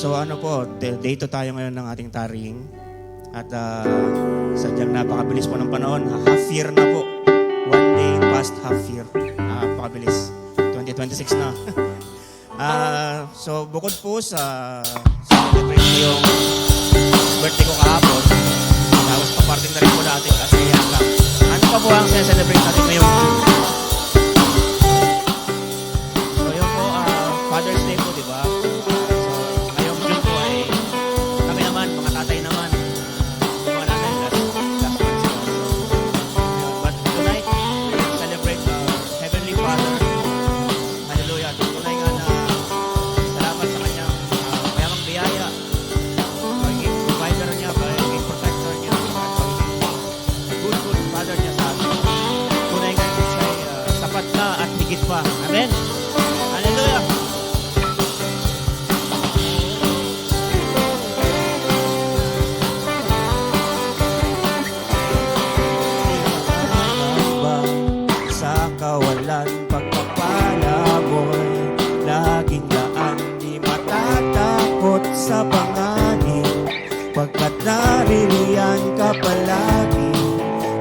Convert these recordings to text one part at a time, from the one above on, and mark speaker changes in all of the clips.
Speaker 1: So ano po, day 2 tayo ngayon ng ating taring. At sadyang napakabilis po ng panahon. Half year na po. One day past half year. Napakabilis. 2026 na. So bukod po sa celebrate ko yung birthday ko kahapon, tapos paparting na rin po natin kasi yan lang. Ano pa po ang celebrate natin ngayong June? So yun po, Father's Day po, di ba? So ngayong June po ay kami naman, mga tatay naman, yung mga tatay last month sila. But tonight, we celebrate Heavenly Father. Hallelujah. Tunay nga na salamat sa kanyang mayamang biyaya, pagiging provider niya, pagiging protector niya, at pagiging good father niya sa atin. Tunay nga siya ay sapat na at higit pa. Amen. Hallelujah. Sa kawalan pagpapala mo'y laging daan, di matatakot sa panganib, pagkat naririyan ka palagi,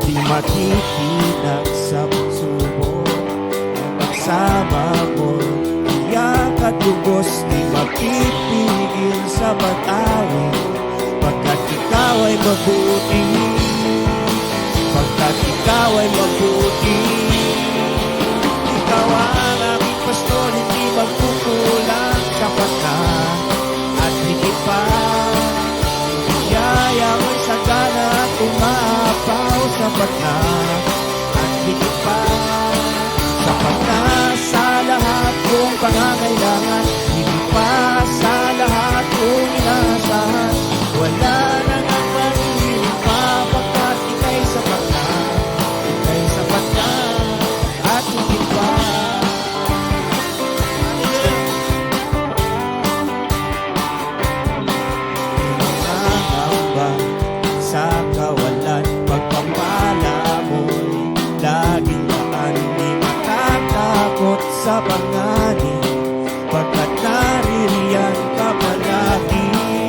Speaker 1: di matitinag sa pagsubok. Ang pagsama mo, iyak at lubos, di mapipigil sa pag-awit, pagkat ikaw ay mabuti, pagkat ikaw ay mabuti. Ikaw ang aking pastor, hindi magkukulang, sapat na at higit pa. Biyaya mo'y sagana at umaapaw, sapat na at higit pa. Sapat na sa lahat kong pangangailangan, higit pa sa lahat kong inaasahan. Wala na nang mahihiling pa, pagkat ika'y sapat na, ika'y sapat na at higit pa. Nangangamba sa kawalan, pagpapala mo'y laging daan, di matatakot sa panganib, pagkat naririyan ka palagi,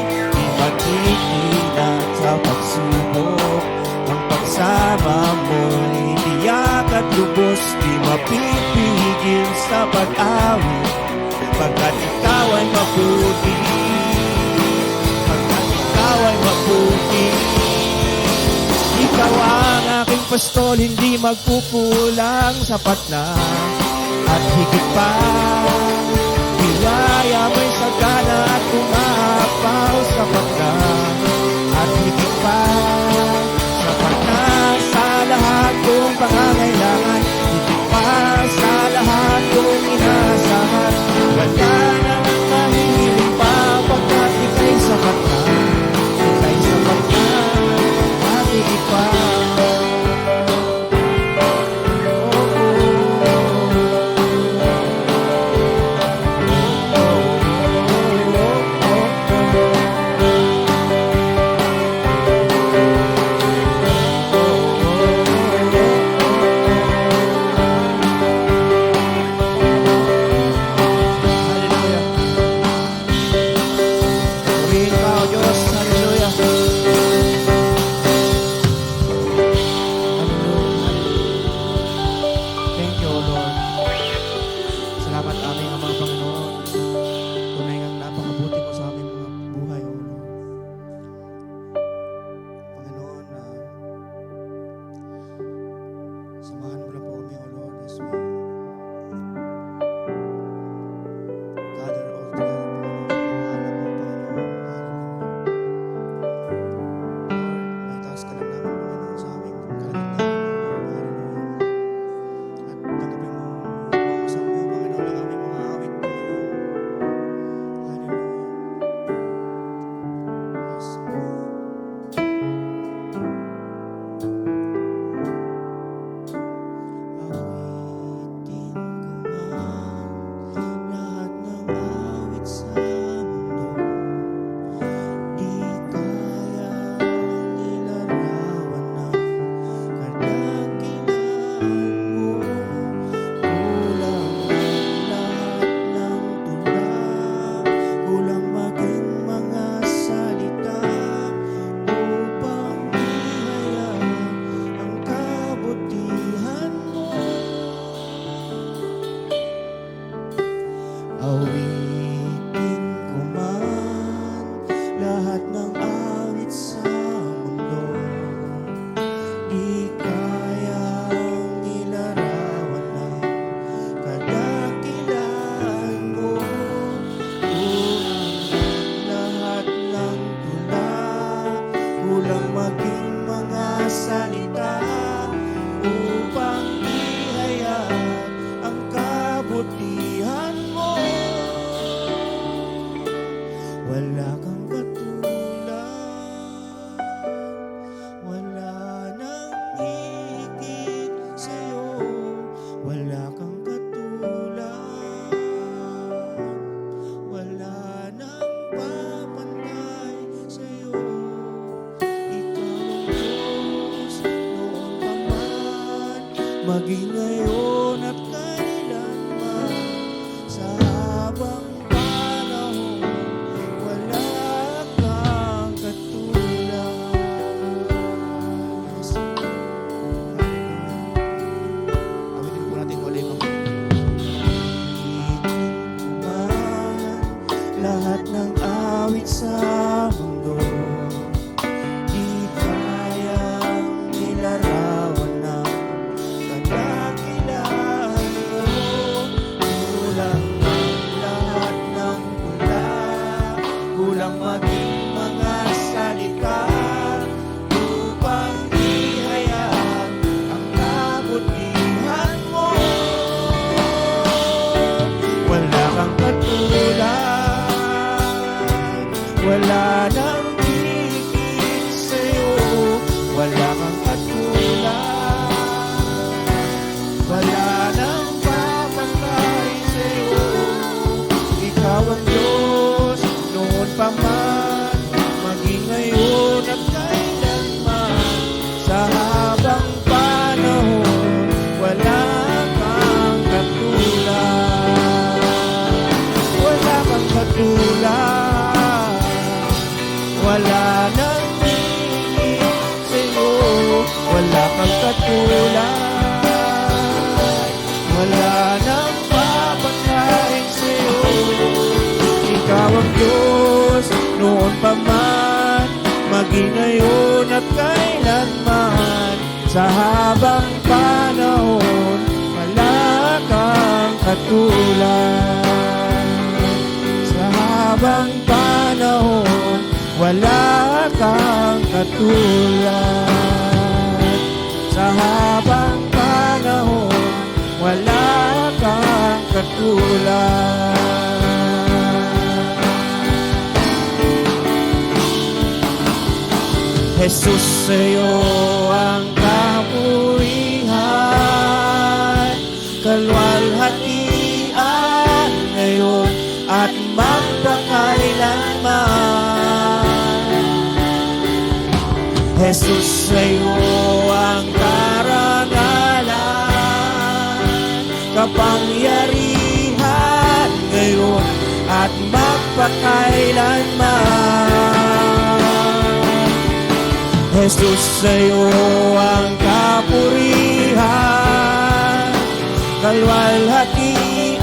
Speaker 1: di magtitinag sa pagsubok. Ang pagsama mo'y tiyak at lubos, di mapipigil sa pag-awit, pagkat ikaw ay mabuti, pagkat ikaw ay mabuti. Ikaw ang aking pastol, hindi magkukulang, sapat na at higit pa. Biyaya mo'y sagana at umaapaw, sapat na at higit pa. Sapat na sa lahat kong pangangailangan, higit pa sa lahat kong inaasahan. Wala na nang mahihiling pa, pagkat ika'y sapat na, ika'y sapat na at higit pa.
Speaker 2: wala kang katulad, wala nang higit sa'yo, wala kang katulad, wala nang papantay sa'yo. Ikaw ang Diyos noon pa man, maging ngayon at kailanman, sa habang panahon, wala kang katulad. Awitin po natin muli ang lahat ng awit sa mundo, di kayang nilarawan ng kadakilaan mo. Kulang ang lahat ng kulang maging mga salita upang ihayag ang kabutihan mo. Wala kang katulad, wala nang higit sa'yo, wala kang katulad, wala nang papantay sa'yo. Ikaw ang Diyos noon pa man, maging ngayon at kailanman, sa habang panahon, wala kang katulad, wala kang katulad, wala nang higit sa'yo, wala kang katulad, wala nang papantay sa'yo. Ikaw ang Diyos noon pa man, maging ngayon at kailanman, sa habang panahon, wala kang katulad, sa habang panahon, wala kang katulad, sa habang panahon, wala kang katulad. Jesus, sa'yo ang kapurihan, kalwalhatian ngayon at magpakailanman. Jesus, sa'yo ang karangalan, kapangyarihan ngayon at magpakailanman. Jesus, sa'yo ang kapurihan, kalwalhatian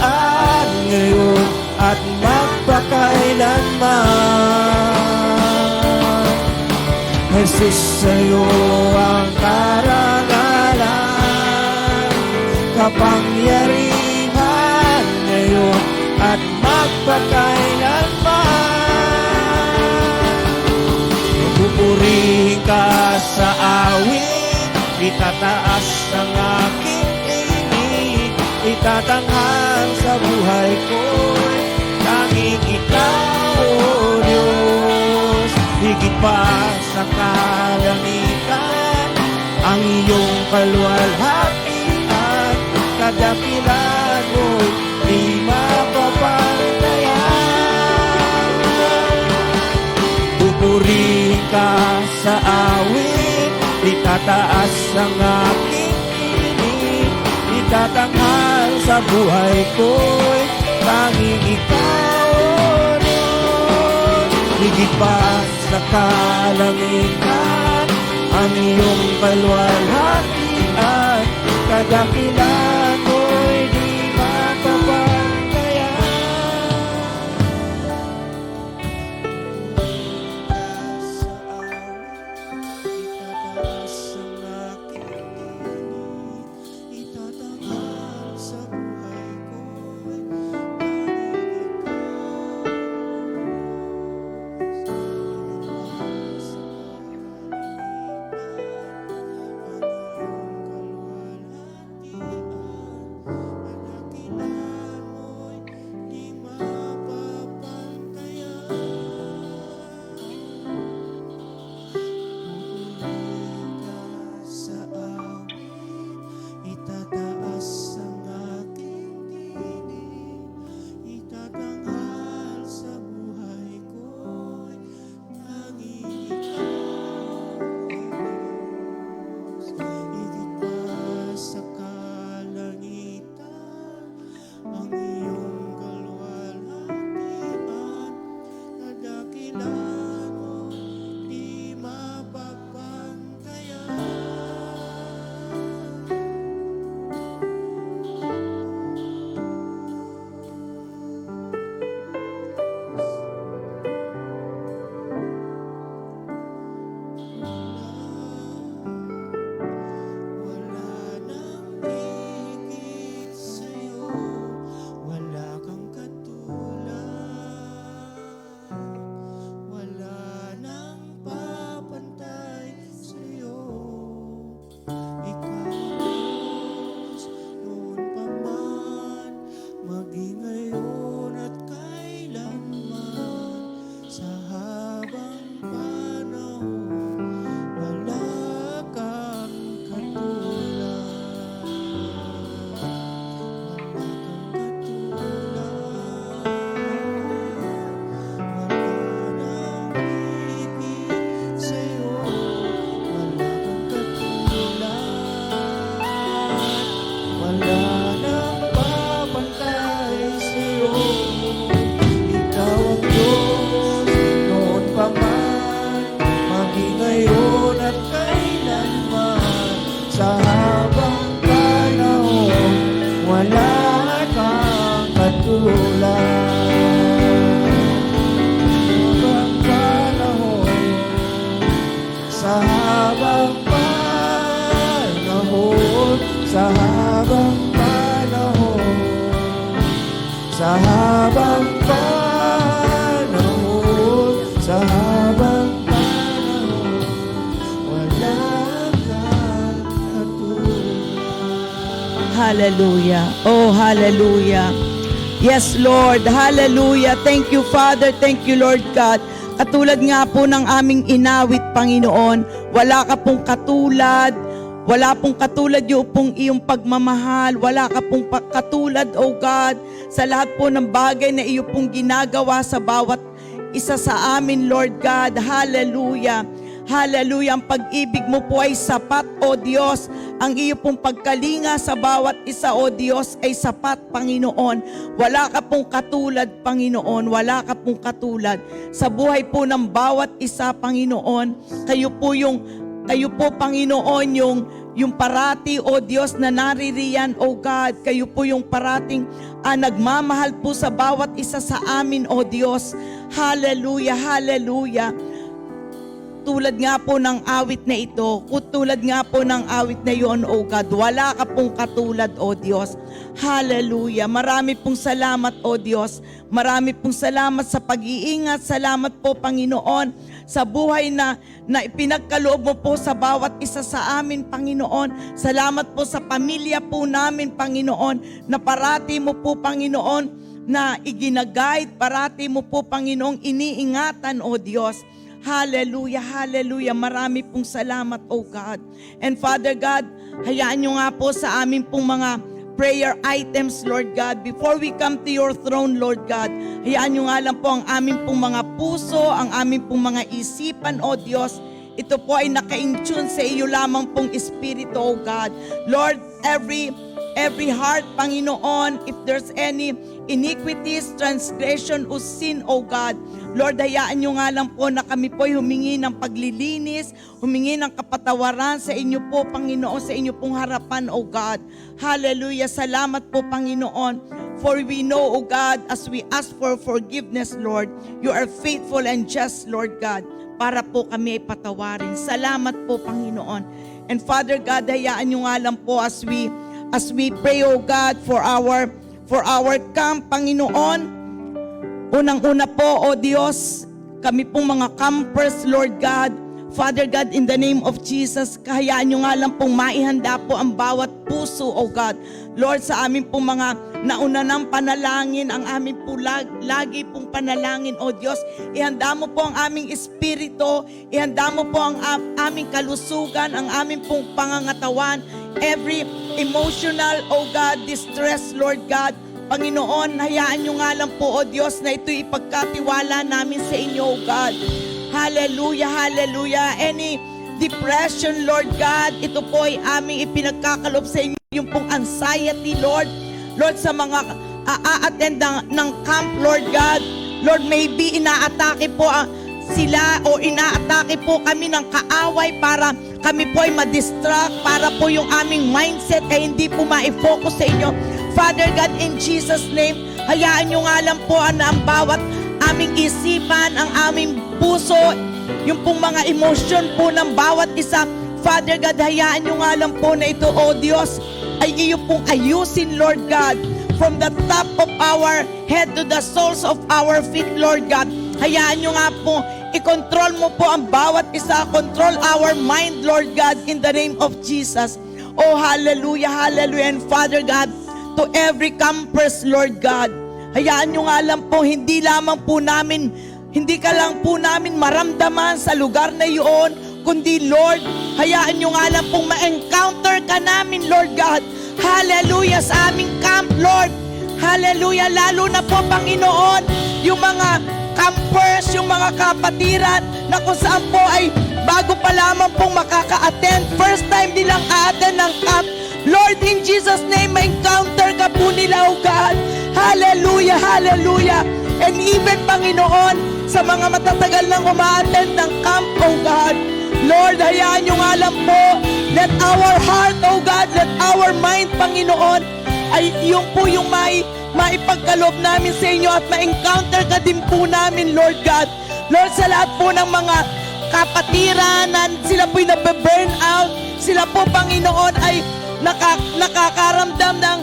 Speaker 2: ngayon at magpakailanman. Jesus, sa'yo ang karangalan, kapangyarihan ngayon at magpakailanman. Pupurihin ka sa awit, itataas ang aking tinig, itatanghal sa buhay ko'y tanging ikaw, O Diyos. Higit pa sa kalangitan, ang iyong kalwalhatian, kadakilan mo'y di mapapantayan. Pupurihin ka sa awit, itataas ang aking tinig, itatanghal sa buhay ko'y tanging ikaw, O Diyos. Higit pa sa kalangitan, ang iyong kalwalhatian, kadakilan mo'y di mapapantayan. sa habang panahon, sa habang panahon, wala kang katulad.
Speaker 3: Hallelujah. Oh, hallelujah. Yes, Lord. Hallelujah. Thank you, Father. Thank you, Lord God. Katulad nga po ng aming inawit, Panginoon, wala ka pong katulad. Wala pong katulad yung iyong pagmamahal. Wala ka pong katulad, oh God, sa lahat po ng bagay na iyo pong ginagawa sa bawat isa sa amin, Lord God. Hallelujah. Hallelujah. Ang pag-ibig mo po ay sapat, O Diyos. Ang iyo pong pagkalinga sa bawat isa, O Diyos, ay sapat, Panginoon. Wala ka pong katulad, Panginoon. Wala ka pong katulad. Sa buhay po ng bawat isa, Panginoon, kayo po, Panginoon, yung parati, O Diyos, na naririyan, O God. Kayo po yung parating nagmamahal po sa bawat isa sa amin, O Diyos. Hallelujah, hallelujah. Tulad nga po ng awit na ito, tulad nga po ng awit na yon, O God, wala ka pong katulad, O Diyos. Hallelujah. Marami pong salamat, O Diyos. Marami pong salamat sa pag-iingat. Salamat po, Panginoon, sa buhay na ipinagkaloob mo po sa bawat isa sa amin, Panginoon. Salamat po sa pamilya po namin, Panginoon, na parati mo po, Panginoon, na iginagayad, parati mo po, Panginoong iniingatan, O Diyos. Hallelujah, hallelujah. Marami pong salamat, O God. And Father God, hayaan nyo nga po sa amin pong mga prayer items, Lord God. Before we come to your throne, Lord God, hayaan nyo nga lang po ang aming pong mga puso, ang aming pong mga isipan, O Diyos. Ito po ay naka-in-tune sa iyo lamang pong Espiritu, O God. Lord, every heart, Panginoon, if there's any iniquities, transgression, o sin, O God, Lord, hayaan nyo nga lang po na kami po ay humingi ng paglilinis, humingi ng kapatawaran sa inyo po, Panginoon, sa inyo pong harapan, O God. Hallelujah. Salamat po, Panginoon. For we know, O God, as we ask for forgiveness, Lord, you are faithful and just, Lord God, para po kami ay patawarin. Salamat po, Panginoon. And Father God, hayaan nyo nga lang po as we pray, O God, for our camp, Panginoon. Unang-una po, O Diyos, kami pong mga campers, Lord God, Father God, in the name of Jesus, kahayaan nyo nga lang pong maihanda po ang bawat puso, O God. Lord, sa amin pong mga nauna ng panalangin, ang amin po lagi pong panalangin, O Diyos, ihanda mo po ang aming espiritu, ihanda mo po ang aming kalusugan, ang aming pong pangangatawan, every emotional, O God, distress, Lord God. Panginoon, hayaan nyo nga lang po, O Diyos, na ito'y ipagkatiwala namin sa inyo, O God. Hallelujah, hallelujah. Any depression, Lord God, ito po ay aming ipinagkakalob sa inyo, yung pong anxiety, Lord. Lord, sa mga a-attend ng camp, Lord God. Lord, maybe inaatake po sila o inaatake po kami ng kaaway para kami po ay madistract, para po yung aming mindset ay hindi po ma-focus sa inyo. Father God, in Jesus' name, hayaan nyo nga lang po na ang bawat aming isipan, ang aming puso, yung pong mga emosyon po ng bawat isa. Father God, hayaan nyo nga lang po na ito, O Diyos, ay iyo pong ayusin, Lord God, from the top of our head to the soles of our feet, Lord God. Hayaan nyo nga po, i-control mo po ang bawat isa. Control our mind, Lord God, in the name of Jesus. Oh, hallelujah, hallelujah. And Father God, to every campers, Lord God, hayaan nyo nga lang po, hindi ka lang po namin maramdaman sa lugar na iyon, kundi Lord, hayaan nyo nga lang pong ma-encounter ka namin, Lord God. Hallelujah, sa aming camp, Lord. Hallelujah, lalo na po, Panginoon, yung mga campers, yung mga kapatiran na kung saan po ay bago pa lamang pong makaka-attend, first time nilang a-attend ng camp. Lord, in Jesus' name, ma-encounter ka po nila, O God. Hallelujah, hallelujah. And even, Panginoon, sa mga matatagal nang uma-attend ng camp, O God, Lord, hayaan nyo nga lang po, let our heart, O God, let our mind, Panginoon, ay yung po yung maipagkaloob namin sa inyo at ma-encounter ka din po namin, Lord God. Lord, sa lahat po ng mga kapatiran na sila po'y nabe-burn out, sila po, Panginoon, ay nakakaramdam ng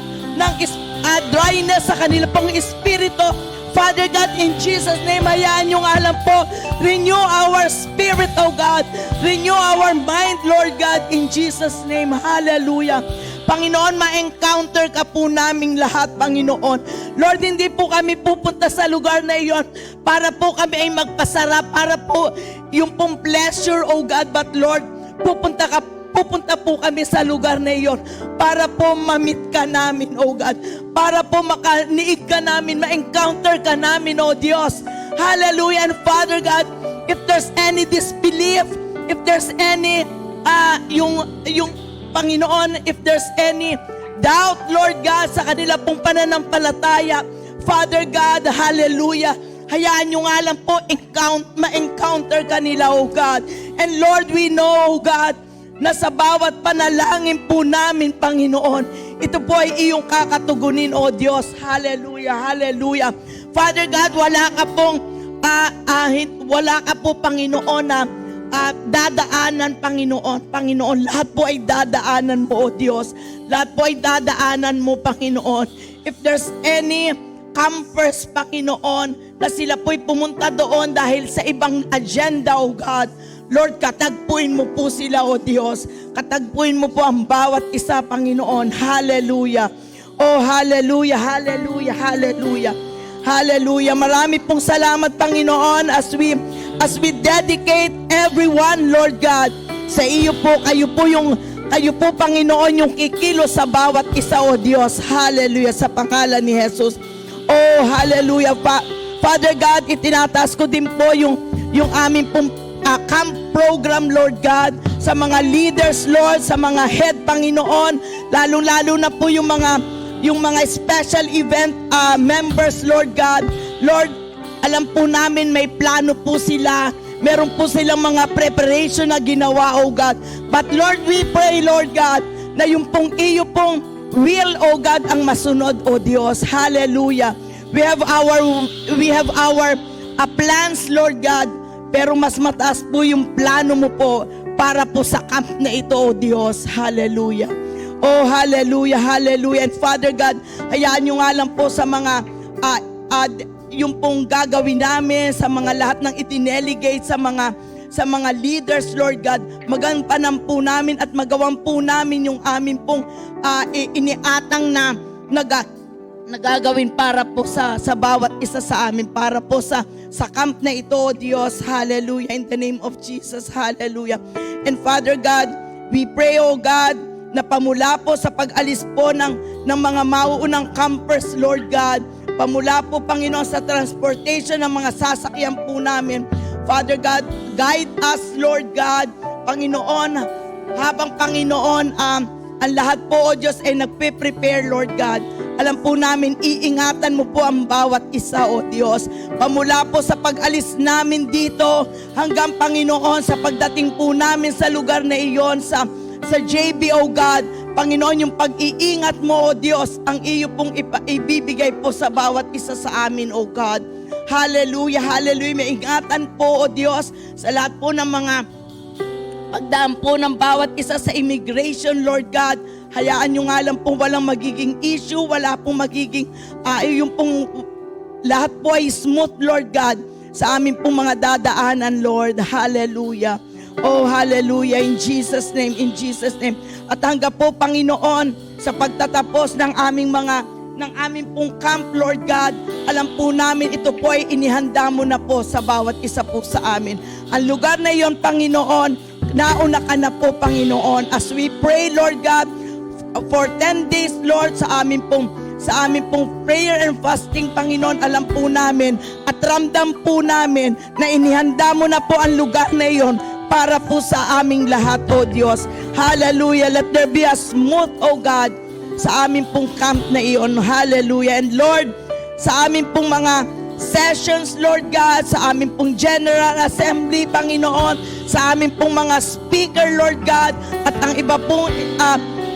Speaker 3: dryness sa kanila pong espiritu. Father God, in Jesus' name, hayaan yung alam po, renew our spirit, oh God. Renew our mind, Lord God, in Jesus' name. Hallelujah. Panginoon, ma-encounter ka po naming lahat, Panginoon. Lord, hindi po kami pupunta sa lugar na iyon para po kami ay magpasarap, para po yung pong pleasure, oh God. But Lord, pupunta po kami sa lugar na iyon para po ma-meet ka namin, oh God. Para po makaniig ka namin, ma-encounter ka namin, oh Diyos. Hallelujah. And Father God, if there's any disbelief, if there's any, yung Panginoon, if there's any doubt, Lord God, sa kanila pong pananampalataya, Father God, hallelujah. Hayaan nyo nga lang po, ma-encounter ka nila, oh God. And Lord, we know, oh God, na sa bawat panalangin po namin, Panginoon, ito po ay iyong kakatugunin, O Diyos. Hallelujah, hallelujah. Father God, wala ka po, Panginoon, na dadaanan, Panginoon. Panginoon, lahat po ay dadaanan mo, O Diyos. Lahat po ay dadaanan mo, Panginoon. If there's any campers, Panginoon, na sila po'y pumunta doon dahil sa ibang agenda, O God, Lord, katagpuin mo po sila, O Diyos. Katagpuin mo po ang bawat isa, Panginoon. Hallelujah. Oh, hallelujah, hallelujah, hallelujah. Hallelujah. Marami pong salamat, Panginoon, as we dedicate everyone, Lord God, sa iyo po. Kayo po, Panginoon, yung kikilos sa bawat isa, O Diyos. Hallelujah. Sa pangalan ni Jesus. Oh, hallelujah. Father God, itinataas ko din po yung aming pong camp program, Lord God, sa mga leaders, Lord, sa mga head, Panginoon, lalong-lalo na po yung mga special event members, Lord God. Lord, alam po namin may plano po sila, meron po silang mga preparation na ginawa, oh God. But Lord, we pray, Lord God, na yung pong iyo pong will, oh God, ang masunod, oh Diyos. Hallelujah. We have our plans, Lord God, pero mas mataas po yung plano mo po para po sa camp na ito, O Diyos. Hallelujah. Oh, hallelujah, hallelujah. And Father God, hayaan nyo nga lang po sa mga, yung pong gagawin namin, sa mga lahat ng itinelegate, sa mga leaders, Lord God, magampanan po namin at magawan po namin yung amin pong iniatang na nagagawin para po sa bawat isa sa amin, para po sa camp na ito, O Diyos. Hallelujah. In the name of Jesus. Hallelujah. And Father God, we pray, O God, na pamula po sa pag-alis po ng mga mauunang campers, Lord God, pamula po, Panginoon, sa transportation ng mga sasakyan po namin. Father God, guide us, Lord God. Panginoon, habang Panginoon, ang lahat po, O Diyos, ay nagpe-prepare, Lord God. Alam po namin, iingatan mo po ang bawat isa, O Diyos. Pamula po sa pag-alis namin dito, hanggang Panginoon, sa pagdating po namin sa lugar na iyon, sa JB, O God. Panginoon, yung pag-iingat mo, O Diyos, ang iyo pong ibibigay po sa bawat isa sa amin, O God. Hallelujah, hallelujah. May ingatan po, O Diyos, sa lahat po ng mga pagdaan po ng bawat isa sa immigration, Lord God. Hayaan nyo nga lang po walang magiging issue, wala pong magiging, yung pong lahat po ay smooth, Lord God, sa amin pong mga dadaanan, Lord. Hallelujah. Oh, hallelujah. In Jesus' name, in Jesus' name. At hanggang po, Panginoon, sa pagtatapos ng aming pong camp, Lord God, alam po namin ito po ay inihanda mo na po sa bawat isa po sa amin. Ang lugar na iyon, Panginoon, nauna ka na po, Panginoon. As we pray, Lord God, for 10 days, Lord, sa amin pong prayer and fasting, Panginoon, alam po namin at ramdam po namin na inihanda mo na po ang lugar na iyon para po sa aming lahat, O Diyos. Hallelujah. Let there be a smooth, O God, sa aming pong camp na iyon. Hallelujah. And Lord, sa aming pong mga sessions, Lord God, sa aming pong General Assembly, Panginoon, sa aming pong mga speaker, Lord God, at ang iba pong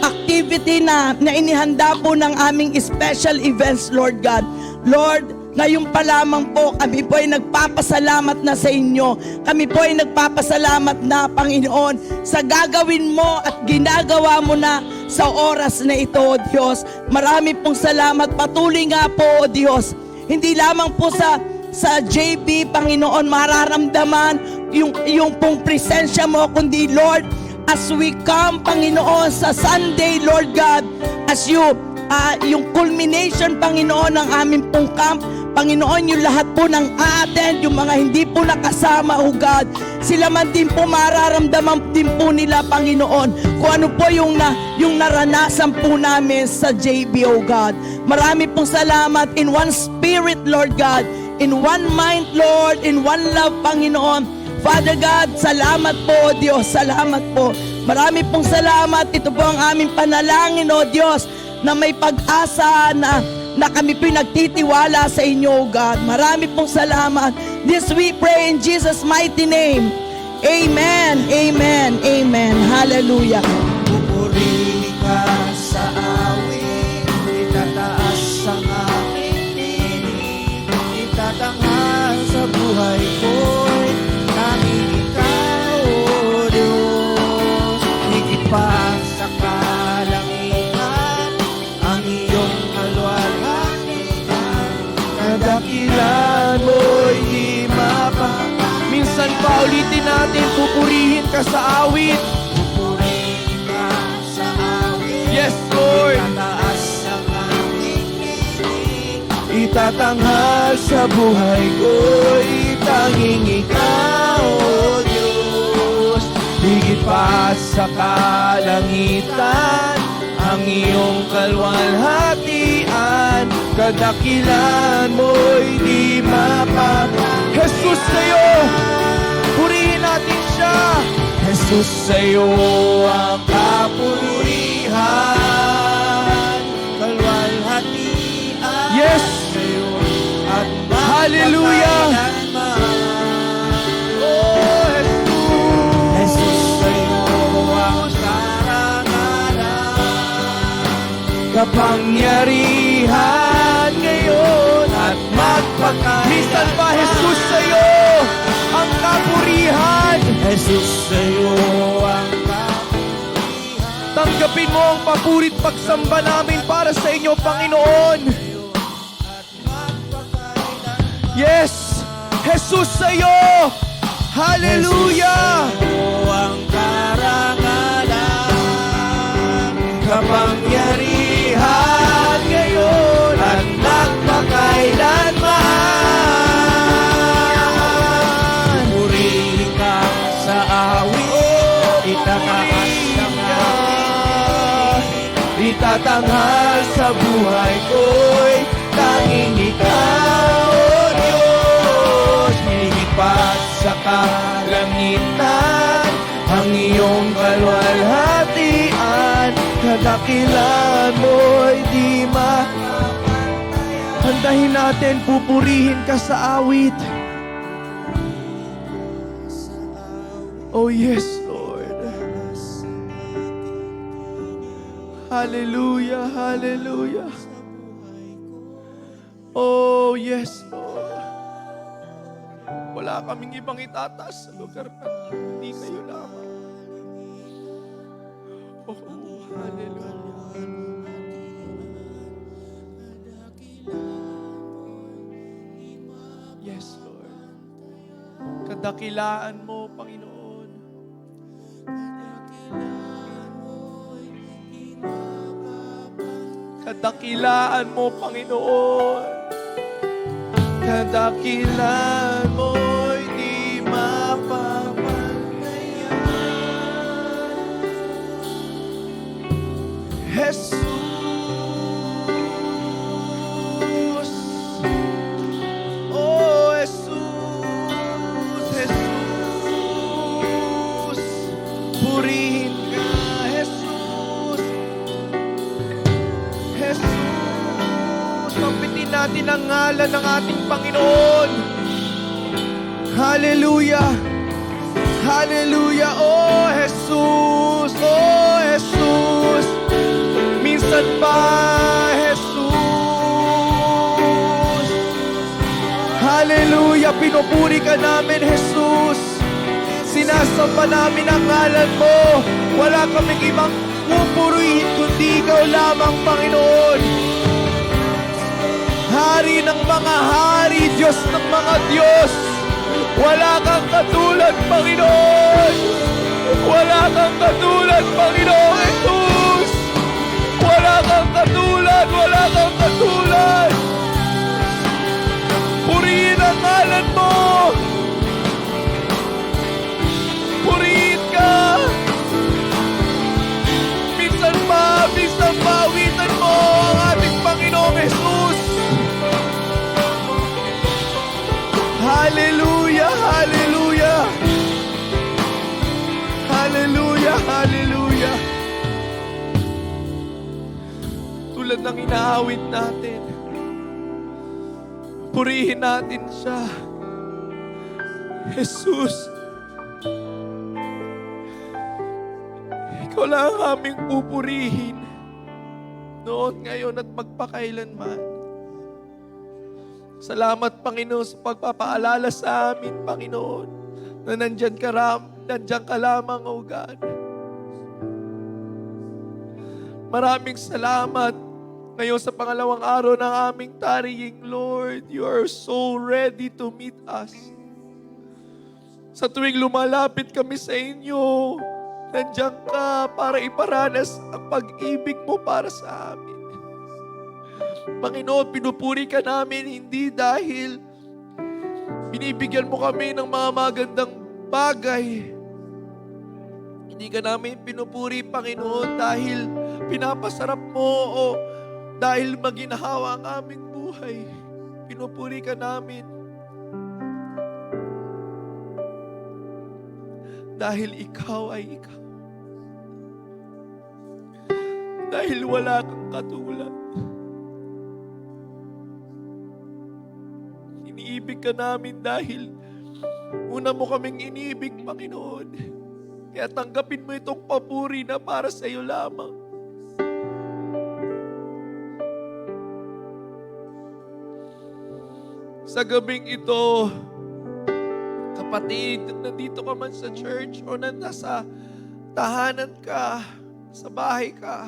Speaker 3: activity na inihanda po ng aming special events, Lord God. Lord, ngayon pa lamang po, kami po ay nagpapasalamat na sa inyo. Kami po ay nagpapasalamat na, Panginoon, sa gagawin mo at ginagawa mo na sa oras na ito, O Diyos. Marami pong salamat. Patuloy nga po, O Diyos. Hindi lamang po sa JB, Panginoon, mararamdaman yung pong presensya mo, kundi Lord, as we come, Panginoon, sa Sunday, Lord God, as yung culmination, Panginoon, ng aming pong camp, Panginoon, yung lahat po ng a-attend, yung mga hindi po nakasama, O God, sila man din po mararamdaman din po nila, Panginoon, kung ano po yung naranasan po namin sa JB, O God. Marami pong salamat in one spirit, Lord God, in one mind, Lord, in one love, Panginoon. Father God, salamat po, Diyos, salamat po. Marami pong salamat. Ito po ang aming panalangin, O Diyos, na may pag-asa na kami po'y nagtitiwala sa inyo, O God. Marami pong salamat. This we pray in Jesus' mighty name. Amen, amen, amen. Hallelujah.
Speaker 2: Pupuri ka sa awit, itataas ang aking tinig, itatanghal sa buhay ko'y tanging ikaw, O Diyos. Higit pa sa kalangitan, ang iyong kalwalhatian, kadakilan mo'y di mapag. Minsan pa ulitin natin, pupurihin ka sa awit. Pupurihin ka sa awit. Yes, Lord. Itataas ang aking tinig, itatanghal sa buhay ko'y tanging ikaw, O Diyos. Higit pa sa kalangitan, ang iyong kalwalhatian, kadakilan mo'y di mapag. Jesus sa'yo, purihin natin siya. Jesus sa'yo ang kapurihan, kalwalhatian. Yes, sa'yo at hallelujah. Oh, Jesus. Jesus sa'yo ang karangalan, kapangyarihan ngayon at magpakailanman. Minsan pa, Jesus sa'yo ang kapurihan. Jesus sa'yo ang kapurihan. Tanggapin mo ang papurit pagsamba namin para sa inyo, Panginoon. Yes, Jesus sa'yo. Hallelujah. Jesus sa'yo ang karangalan, kapangyarihan ngayon at magpakailanman. Purihin ka sa awit, itataas ang aking, itatanghal sa buhay ko'y tanging ikaw, O Diyos. Higit sa kalangitan, ang iyong kalwalhatian, kadakilan mo'y di Handahin natin, pupurihin ka sa awit. Oh yes, Lord. Hallelujah, hallelujah. Oh yes, Lord. Wala kaming ibang itataas sa lugar na hindi kayo lamang. Oh, hallelujah. Yes, Lord. Kadakilaan mo, Panginoon. Kadakilaan mo, Panginoon. Kadakilaan mo'y di mapapaglayan. Jesus. Oh, Jesus. Jesus. Purihin ka, Jesus. Jesus. Pampitin natin ang ngalan ng ating Panginoon. Hallelujah. Hallelujah. Oh, Jesus. Oh, Jesus. Minsan pa, Jesus. Hallelujah. Pinupuri ka namin, Jesus. Sinasamba namin ang ngalan mo. pupurihin kundi ikaw lamang, Panginoon. Hari ng mga hari, Diyos ng mga Diyos. Wala kang katulad, Panginoon. Wala kang katulad, Panginoon Jesus. Wala kang katulad, wala kang katulad. Purihin ang ngalan mo. Purihin ka. Minsan pa, awitan mo ang ating Panginoong Jesus. Hallelujah, hallelujah. Hallelujah, hallelujah. Tulad ng inaawit natin, purihin natin siya. Jesus, ikaw lang ang aming pupurihin noon, ngayon at magpakailanman. Salamat, Panginoon, sa pagpapaalala sa amin, Panginoon, na nandyan ka lamang, O God. Maraming salamat ngayon sa pangalawang araw ng aming tariying, Lord. You are so ready to meet us. Sa tuwing lumalapit kami sa inyo, nandiyan ka para iparanas ang pag-ibig mo para sa amin. Panginoon, pinupuri ka namin hindi dahil binibigyan mo kami ng mga magandang bagay. Hindi ka namin pinupuri, Panginoon, dahil pinapasarap mo o dahil maginhawa ang aming buhay. Pinupuri ka namin dahil ikaw ay ikaw. Dahil wala kang katulad. Iniibig ka namin dahil una mo kaming iniibig, Panginoon. Kaya tanggapin mo itong papuri na para sa iyo lamang. Sa gabing ito, kapatid, nandito ka man sa church o nasa tahanan ka, sa bahay ka,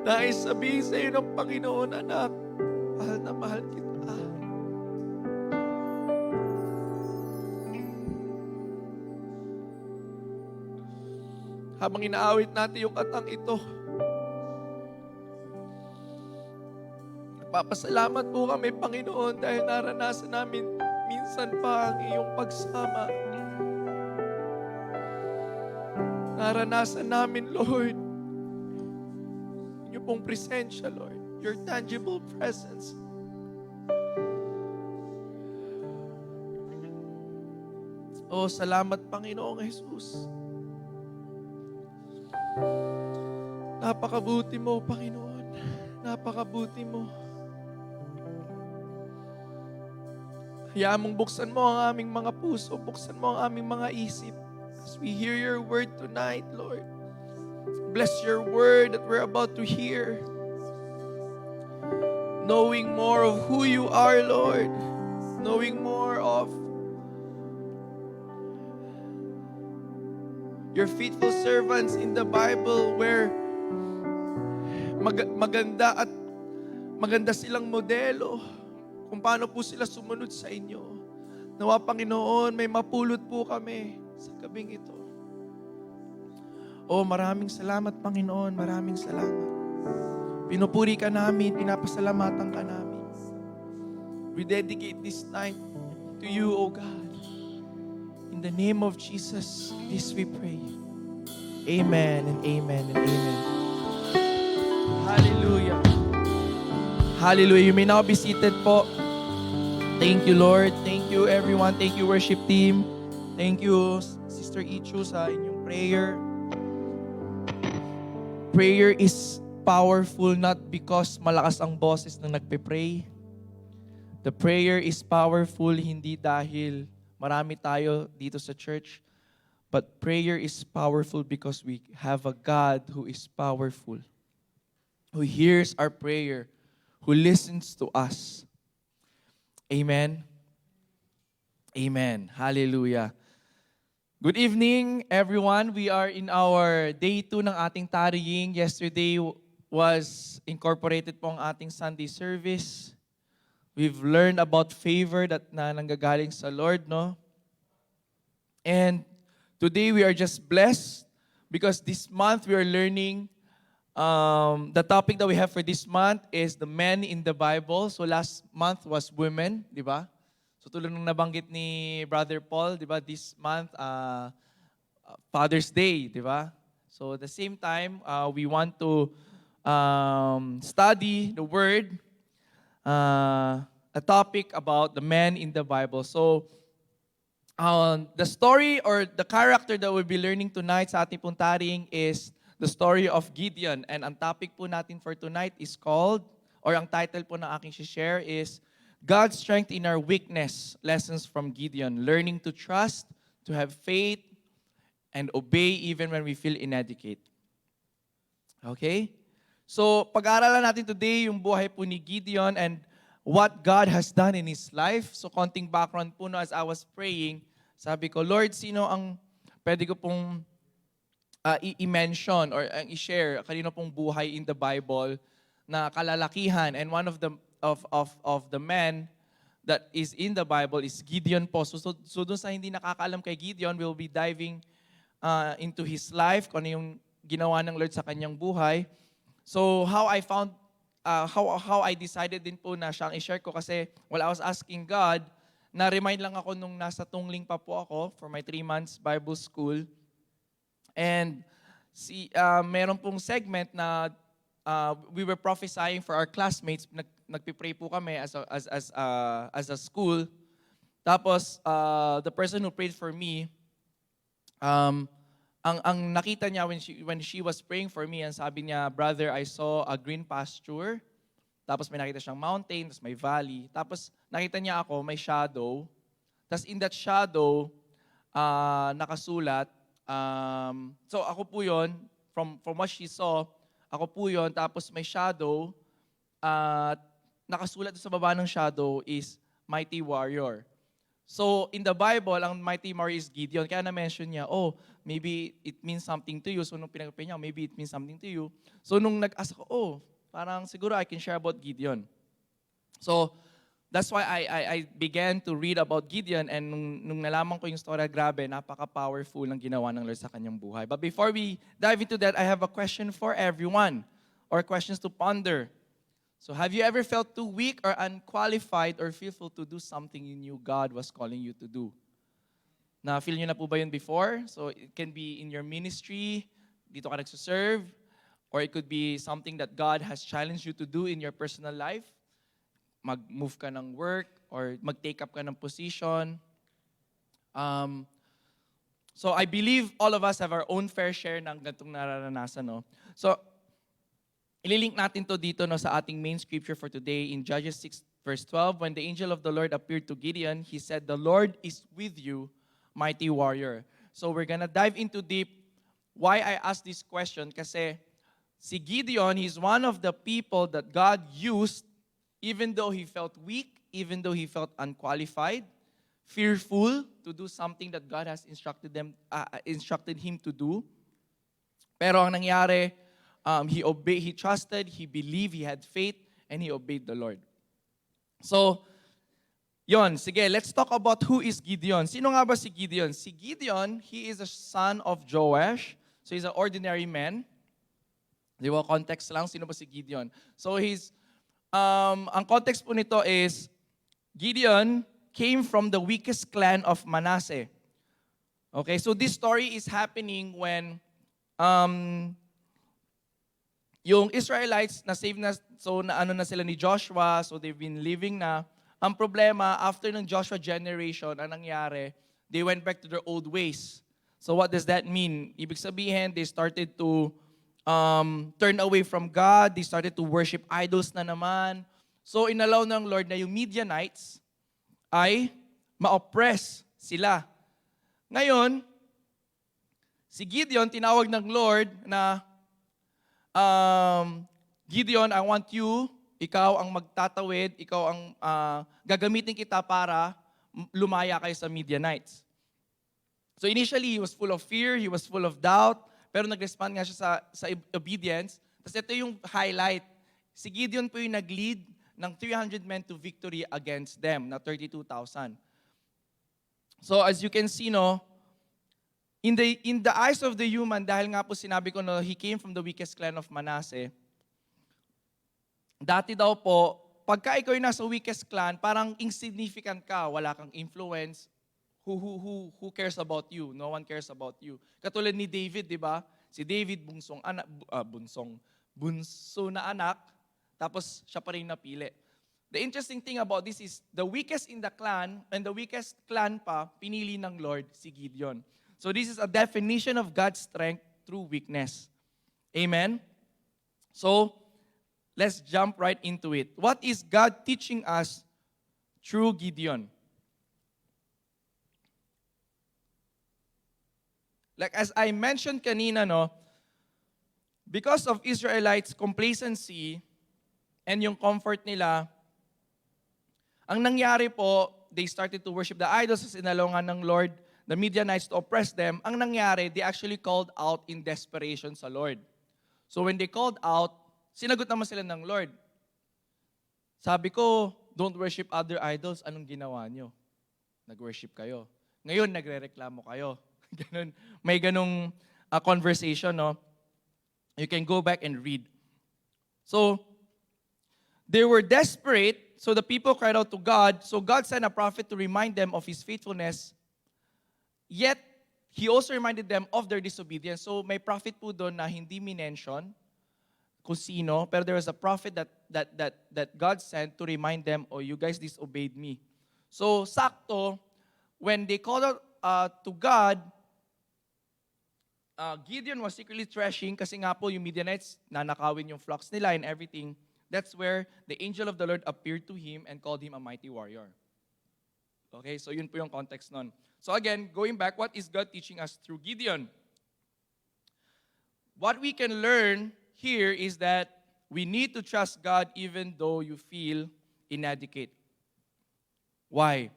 Speaker 2: nais sabihin sa iyo ng Panginoon, anak, mahal na mahal kita. Habang inaawit natin yung katang ito, nagpapasalamat po kami, Panginoon, dahil naranasan namin minsan pa ang iyong pagsama. Naranasan namin, Lord, yung pong presensya, Lord, your tangible presence. Oh, salamat, Panginoong Jesus. Napakabuti mo, Panginoon. Napakabuti mo. Hayaan mong buksan mo ang aming mga puso, buksan mo ang aming mga isip as we hear your word tonight, Lord. Bless your word that we're about to hear. Knowing more of who you are, Lord. Knowing more of your faithful servants in the Bible where maganda silang modelo kung paano po sila sumunod sa inyo. Nawa, Panginoon, may mapulot po kami sa gabing ito. Oh, maraming salamat, Panginoon. Maraming salamat. Pinupuri ka namin, pinapasalamatan ka namin. We dedicate this night to you, O God. In the name of Jesus, this we pray. Amen and amen and amen. Hallelujah. Hallelujah. You may now be seated po. Thank you, Lord. Thank you, everyone. Thank you, worship team. Thank you, Sister Ichu, sa inyong prayer. Prayer is powerful not because malakas ang boses na nagpe-pray. The prayer is powerful hindi dahil marami tayo dito sa church, but prayer is powerful because we have a God who is powerful, who hears our prayer, who listens to us. Amen. Amen. Hallelujah. Good evening, everyone. We are in our day 2 ng ating tarrying. Yesterday was incorporated po ang ating Sunday service. We've learned about favor na nanggagaling sa Lord, no? And today we are just blessed because this month we are learning the topic that we have for this month is the men in the Bible. So last month was women, di ba? So tulad ng nabanggit ni Brother Paul, di ba, this month, Father's Day, di ba? So at the same time, we want to study the Word, a topic about the men in the Bible. So the story or the character that we'll be learning tonight sa ating puntaring is the story of Gideon. And ang topic po natin for tonight is called, or ang title po na aking share is, God's Strength in Our Weakness, Lessons from Gideon. Learning to trust, to have faith, and obey even when we feel inadequate. Okay? So, pag-aaralan natin today yung buhay po ni Gideon and what God has done in his life. So, konting background po no, as I was praying, sabi ko, Lord, sino ang pwede ko pong i-mention or i-share kanino pong buhay in the Bible na kalalakihan, and one of the men that is in the Bible is Gideon po. So doon sa hindi nakakaalam kay Gideon, we'll be diving into his life, kung ano yung ginawa ng Lord sa kanyang buhay. So how I found, how I decided din po na siyang i-share ko kasi while I was asking God, na-remind lang ako nung nasa Tungling pa po ako for my 3 months Bible school. And meron pong segment na we were prophesying for our classmates. Nagpipray po kami as a school. Tapos the person who prayed for me, ang nakita niya when she was praying for me, ang sabi niya, brother, I saw a green pasture. Tapos may nakita siyang mountain, tapos may valley. Tapos nakita niya ako, may shadow. Tapos in that shadow, nakasulat. So ako po yun, from what she saw, ako po yun, tapos may shadow, nakasulat sa baba ng shadow is Mighty Warrior. So in the Bible, ang Mighty Warrior is Gideon. Kaya na-mention niya, oh, maybe it means something to you. So nung pinag-pray niya, maybe it means something to you. So nung nag-ask ako, oh, parang siguro I can share about Gideon. So that's why I began to read about Gideon, and nung nalaman ko yung story, grabe, napaka-powerful ng ginawa ng Lord sa kanyang buhay. But before we dive into that, I have a question for everyone, or questions to ponder. So have you ever felt too weak or unqualified or fearful to do something you knew God was calling you to do? Na-feel nyo na po ba yun before? So it can be in your ministry, dito ka nagsuserve, or it could be something that God has challenged you to do in your personal life. Mag-move ka ng work or mag-take up ka ng position. So I believe all of us have our own fair share ng ganitong nararanasan. No? So ililink natin to dito no, sa ating main scripture for today in Judges 6 verse 12. When the angel of the Lord appeared to Gideon, he said, "The Lord is with you, mighty warrior." So we're gonna dive into deep why I asked this question. Kasi si Gideon, he's one of the people that God used even though he felt weak, even though he felt unqualified, fearful to do something that God has instructed him to do. Pero ang nangyari, he trusted, he believed, he had faith, and he obeyed the Lord. So, yon, sige, let's talk about who is Gideon. Sino nga ba si Gideon? Si Gideon, he is a son of Joash. So he's an ordinary man. Di ba, context lang, sino ba si Gideon? So ang context po nito is, Gideon came from the weakest clan of Manasseh. Okay, so this story is happening when yung Israelites na save na, so naano na sila ni Joshua, so they've been living na. Ang problema, after ng Joshua generation, ang nangyari, they went back to their old ways. So what does that mean? Ibig sabihin, they started to turn away from God. They started to worship idols na naman. So inalaw ng Lord na yung Midianites ay ma-oppress sila. Ngayon, si Gideon, tinawag ng Lord na, Gideon, I want you, ikaw ang magtatawid, ikaw ang gagamitin kita para lumaya kayo sa Midianites. So initially, he was full of fear, he was full of doubt, pero nag-respond nga siya sa obedience. Tapos ito yung highlight. Si Gideon po yung nag-lead ng 300 men to victory against them, na 32,000. So as you can see, no, in the eyes of the human, dahil nga po sinabi ko, no, he came from the weakest clan of Manasseh, dati daw po, pagka ikaw yung nasa weakest clan, parang insignificant ka, wala kang influence. Who cares about you? No one cares about you. Katulad ni David, di ba? Si David, bunso na anak, tapos siya pa rin napili. The interesting thing about this is, the weakest in the clan, and the weakest clan pa, pinili ng Lord, si Gideon. So this is a definition of God's strength through weakness. Amen? So, let's jump right into it. What is God teaching us through Gideon? Like as I mentioned kanina, no, because of Israelites' complacency and yung comfort nila, ang nangyari po, they started to worship the idols as inalongan ng Lord, the Midianites to oppress them. Ang nangyari, they actually called out in desperation sa Lord. So when they called out, sinagot naman sila ng Lord. Sabi ko, don't worship other idols. Anong ginawa nyo? Nag-worship kayo. Ngayon, nagre-reklamo kayo. Ganun. May ganung conversation, no? You can go back and read. So, they were desperate, so the people cried out to God. So God sent a prophet to remind them of His faithfulness. Yet, He also reminded them of their disobedience. So may prophet po doon na hindi minention kung sino, pero there was a prophet that God sent to remind them, oh, you guys disobeyed me. So sakto, when they called out to God, Gideon was secretly threshing kasi nga po yung Midianites nanakawin yung flocks nila and everything. That's where the angel of the Lord appeared to him and called him a mighty warrior. Okay, so yun po yung context nun. So again, going back, what is God teaching us through Gideon? What we can learn here is that we need to trust God even though you feel inadequate. Why?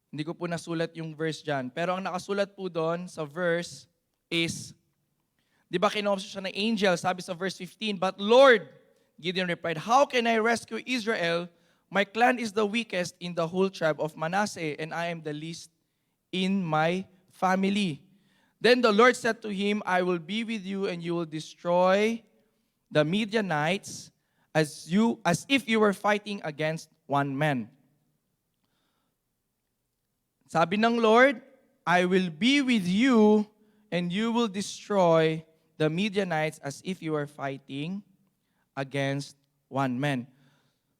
Speaker 2: Hindi ko po nasulat yung verse dyan. Pero ang nakasulat po doon sa verse is, di ba kinopsa siya ng angel, sabi sa verse 15, but Lord, Gideon replied, how can I rescue Israel? My clan is the weakest in the whole tribe of Manasseh, and I am the least in my family. Then the Lord said to him, I will be with you, and you will destroy the Midianites as if you were fighting against one man. Sabi ng Lord, I will be with you, and you will destroy the Midianites as if you were fighting against one man.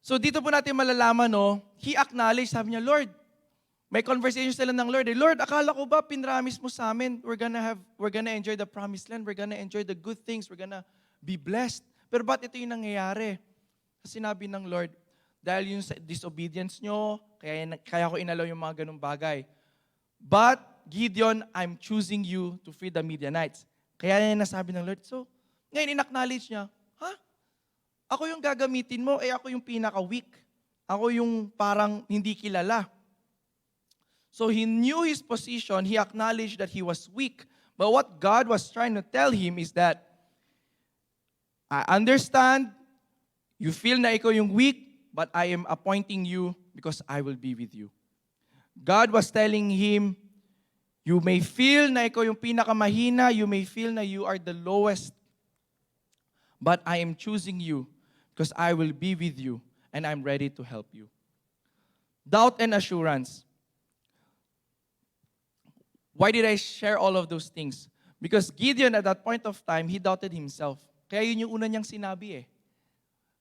Speaker 2: So dito po natin malalaman, no, he acknowledged, sabi niya, Lord, may conversation sila ng Lord. Lord, akala ko ba pinramis mo sa amin, we're gonna enjoy the promised land, we're gonna enjoy the good things, we're gonna be blessed. Pero ba't ito yung nangyayari? Kasi sinabi ng Lord, dahil yung disobedience nyo, kaya ko inalaw yung mga ganung bagay. But, Gideon, I'm choosing you to free the Midianites. Kaya niya nasabi ng Lord. So, ngayon in-acknowledge niya, ako yung gagamitin mo, ako yung pinaka-weak. Ako yung parang hindi kilala. So he knew his position, he acknowledged that he was weak. But what God was trying to tell him is that, I understand, you feel na ikaw yung weak, but I am appointing you because I will be with you. God was telling him, you may feel na ikaw yung pinakamahina, you may feel na you are the lowest, but I am choosing you because I will be with you and I'm ready to help you. Doubt and assurance. Why did I share all of those things? Because Gideon at that point of time, he doubted himself. Kaya yun yung una niyang sinabi eh.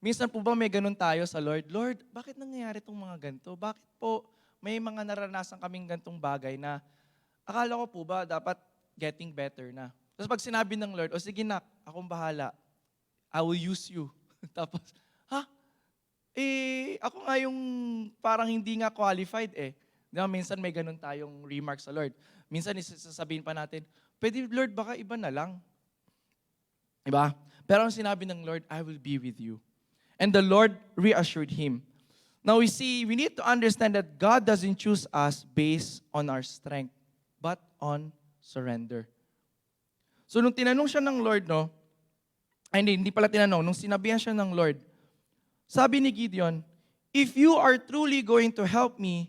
Speaker 2: Minsan po ba may ganun tayo sa Lord? Lord, bakit nangyayari itong mga ganito? Bakit po may mga naranasan kaming gantong bagay na akala ko po ba dapat getting better na? Tapos pag sinabi ng Lord, o sige nak, akong bahala. I will use you. Tapos, ako nga yung parang hindi nga qualified eh. Diba, minsan may ganun tayong remark sa Lord. Minsan isasabihin pa natin, pwede Lord, baka iba na lang. Diba? Pero ang sinabi ng Lord, I will be with you. And the Lord reassured him. Now we need to understand that God doesn't choose us based on our strength, but on surrender. So nung tinanong siya ng Lord, no, ay hindi pala tinanong, nung sinabihan siya ng Lord, sabi ni Gideon, if you are truly going to help me,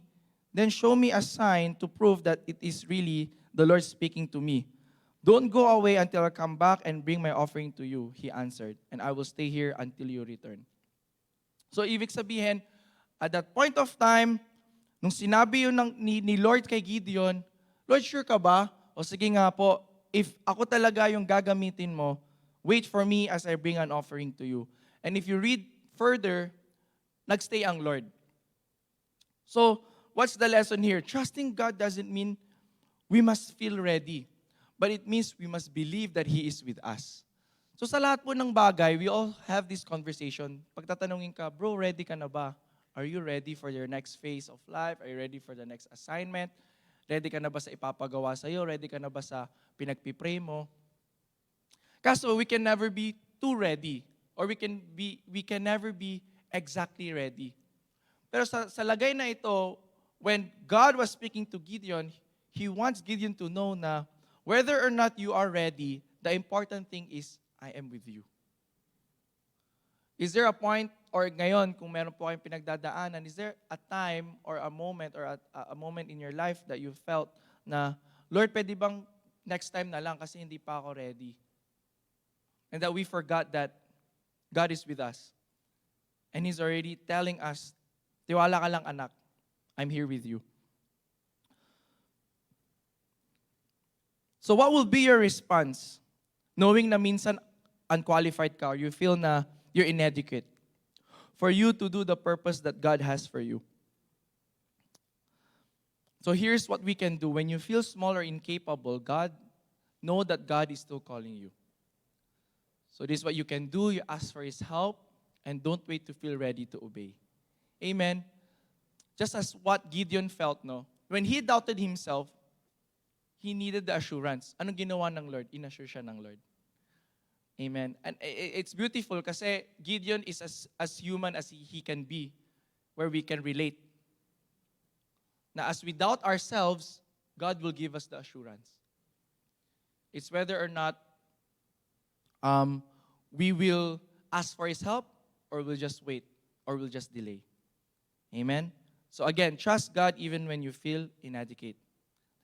Speaker 2: then show me a sign to prove that it is really the Lord speaking to me. Don't go away until I come back and bring my offering to you, he answered, and I will stay here until you return. So ibig sabihin, at that point of time, nung sinabi yun ni Lord kay Gideon, Lord, sure ka ba? O sige nga po, if ako talaga yung gagamitin mo, wait for me as I bring an offering to you. And if you read further, nagstay ang Lord. So, what's the lesson here? Trusting God doesn't mean we must feel ready, but it means we must believe that He is with us. So sa lahat po ng bagay, we all have this conversation. Pagtatanungin ka, bro, ready ka na ba? Are you ready for your next phase of life? Are you ready for the next assignment? Ready ka na ba sa ipapagawa sa'yo? Ready ka na ba sa pinagpipray mo? Kaso we can never be too ready, or we can never be exactly ready. Pero sa lagay na ito, when God was speaking to Gideon, He wants Gideon to know na whether or not you are ready, the important thing is, I am with you. Is there a point, or ngayon, kung meron po kayong pinagdadaanan, is there a time or a moment in your life that you felt na, Lord, pwede bang next time na lang kasi hindi pa ako ready? And that we forgot that God is with us. And He's already telling us, tiwala ka lang anak, I'm here with you. So what will be your response? Knowing na minsan unqualified ka, or you feel na you're inadequate for you to do the purpose that God has for you. So here's what we can do. When you feel small or incapable, know that God is still calling you. So this is what you can do. You ask for His help and don't wait to feel ready to obey. Amen. Just as what Gideon felt, no? When he doubted himself, he needed the assurance. Anong ginawa ng Lord? Inassure siya ng Lord. Amen. And it's beautiful kasi Gideon is as human as he can be, where we can relate. Na as we doubt ourselves, God will give us the assurance. It's whether or not we will ask for His help, or we'll just wait, or we'll just delay. Amen? So again, trust God even when you feel inadequate.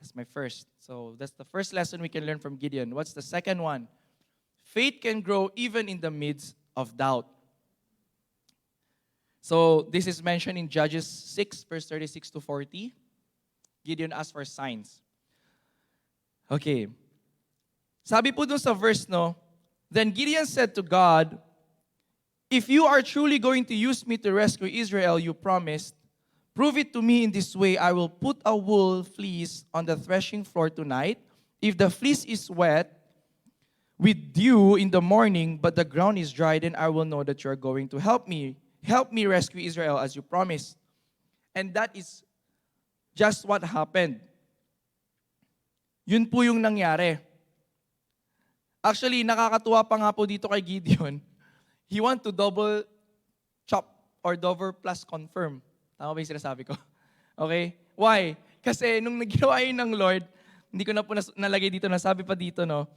Speaker 2: That's my first. So that's the first lesson we can learn from Gideon. What's the second one? Faith can grow even in the midst of doubt. So this is mentioned in Judges 6, verse 36 to 40. Gideon asked for signs. Okay. Sabi po dun sa verse, no, then Gideon said to God, if you are truly going to use me to rescue Israel, you promised, prove it to me in this way. I will put a wool fleece on the threshing floor tonight. If the fleece is wet with dew in the morning, but the ground is dry, then I will know that you are going to help me. Help me rescue Israel as you promised. And that is just what happened. Yun po yung nangyari. Actually, nakakatuwa pa nga po dito kay Gideon. He want to double chop or double plus confirm. Tama ba yung sinasabi ko? Okay? Why? Kasi nung naggawa yun ng Lord, hindi ko na po nalagay dito, nasabi pa dito, no?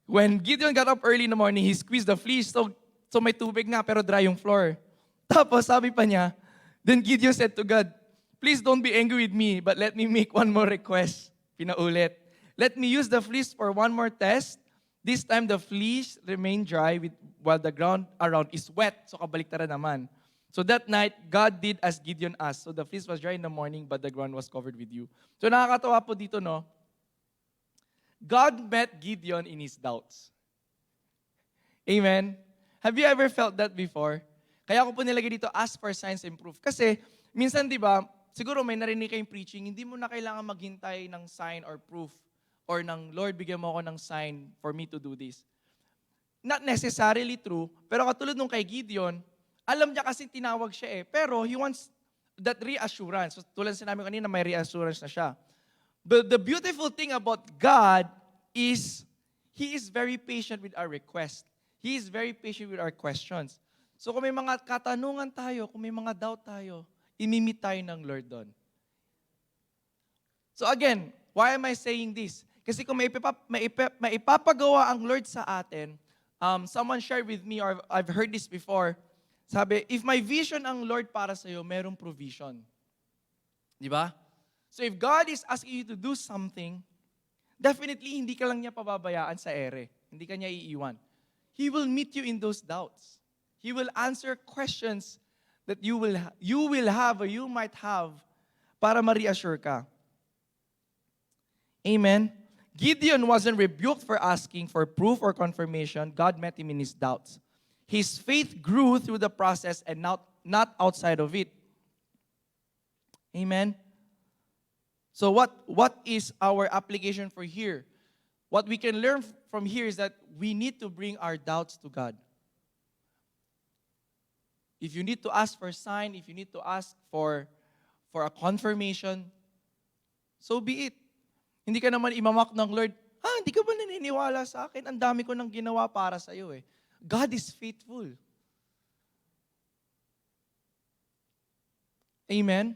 Speaker 2: When Gideon got up early in the morning, he squeezed the fleece, so may tubig nga, pero dry yung floor. Tapos sabi pa niya, then Gideon said to God, please don't be angry with me, but let me make one more request. Pinaulit. Let me use the fleece for one more test. This time the fleece remained dry while the ground around is wet. So kabaliktara naman. So that night, God did as Gideon asked. So the fleece was dry in the morning, but the ground was covered with dew. So nakakatawa po dito, no? God met Gideon in his doubts. Amen? Have you ever felt that before? Kaya ko po nilagay dito, ask for signs and proof. Kasi minsan, di ba, siguro may narinig kayong preaching, hindi mo na kailangan maghintay ng sign or proof or ng, Lord, bigyan mo ako ng sign for me to do this. Not necessarily true, pero katulad nung kay Gideon, alam niya kasi tinawag siya pero he wants that reassurance. So, tulad sinabi kanina, may reassurance na siya. But the beautiful thing about God is He is very patient with our request. He is very patient with our questions. So kung may mga katanungan tayo, kung may mga doubt tayo, imimit tayo ng Lord doon. So again, why am I saying this? Kasi kung may ipapagawa ang Lord sa atin, someone shared with me, or I've heard this before, sabi, if my vision ang Lord para sa'yo, merong provision. Di ba? So if God is asking you to do something, definitely hindi ka lang niya pababayaan sa ere. Hindi ka niya iiwan. He will meet you in those doubts. He will answer questions that you will have or you might have para ma-reassure ka. Amen? Gideon wasn't rebuked for asking for proof or confirmation. God met him in his doubts. His faith grew through the process and not outside of it. Amen? So what is our application for here? What we can learn from here is that we need to bring our doubts to God. If you need to ask for a sign, if you need to ask for a confirmation, so be it. Hindi ka naman imamak ng Lord, hindi ka ba naniniwala sa akin? Ang dami ko nang ginawa para sa iyo eh. God is faithful. Amen?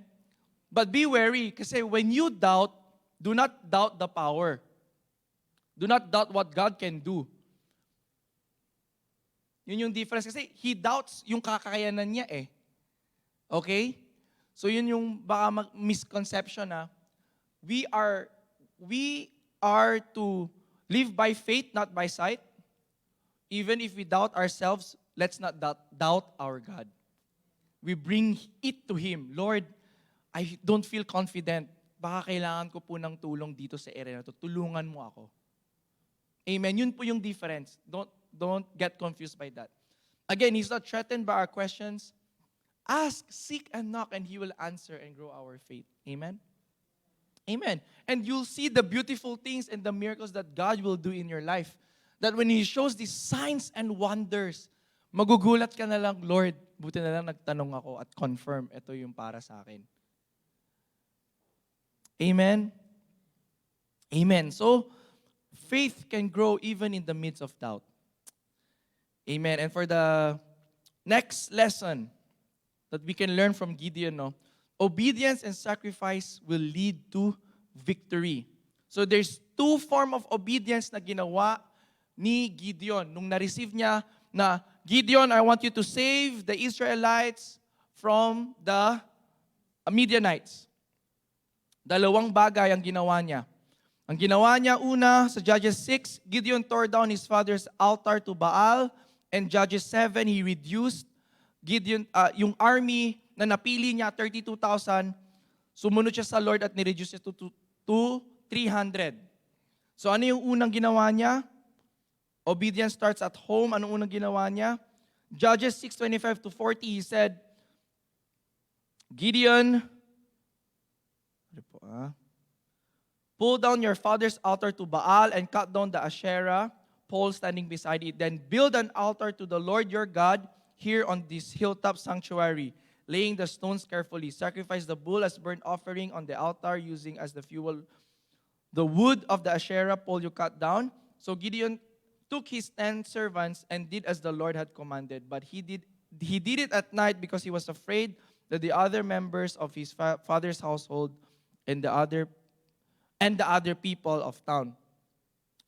Speaker 2: But be wary, kasi when you doubt, do not doubt the power. Do not doubt what God can do. Yun yung difference. Kasi he doubts yung kakakayanan niya eh. Okay? So yun yung baka misconception na we are to live by faith, not by sight. Even if we doubt ourselves, let's not doubt our God. We bring it to Him. Lord, I don't feel confident. Baka kailangan ko po ng tulong dito sa area na to. Tulungan mo ako. Amen. Yun po yung difference. Don't get confused by that. Again, He's not threatened by our questions. Ask, seek, and knock, and He will answer and grow our faith. Amen? Amen. And you'll see the beautiful things and the miracles that God will do in your life. That when He shows these signs and wonders, magugulat ka na lang, Lord, buti na lang nagtanong ako at confirm, ito yung para sa akin. Amen? Amen. So, faith can grow even in the midst of doubt. Amen. And for the next lesson that we can learn from Gideon, obedience and sacrifice will lead to victory. So there's two forms of obedience na ginawa ni Gideon. Nung na-receive niya na, Gideon, I want you to save the Israelites from the Midianites. Dalawang bagay ang ginawa niya. Ang ginawa niya una, sa Judges 6, Gideon tore down his father's altar to Baal. And Judges 7, he reduced Gideon, yung army na napili niya, 32,000, sumunod siya sa Lord at nireduce siya to 300. So ano yung unang ginawa niya? Obedience starts at home. Anong unang ginawa niya? Judges 6:25-40, he said, Gideon, pull down your father's altar to Baal and cut down the Asherah pole standing beside it. Then build an altar to the Lord your God here on this hilltop sanctuary, laying the stones carefully. Sacrifice the bull as burnt offering on the altar, using as the fuel the wood of the Asherah pole you cut down. So Gideon took his 10 servants and did as the Lord had commanded. But he did it at night because he was afraid that the other members of his father's household and the other people of town.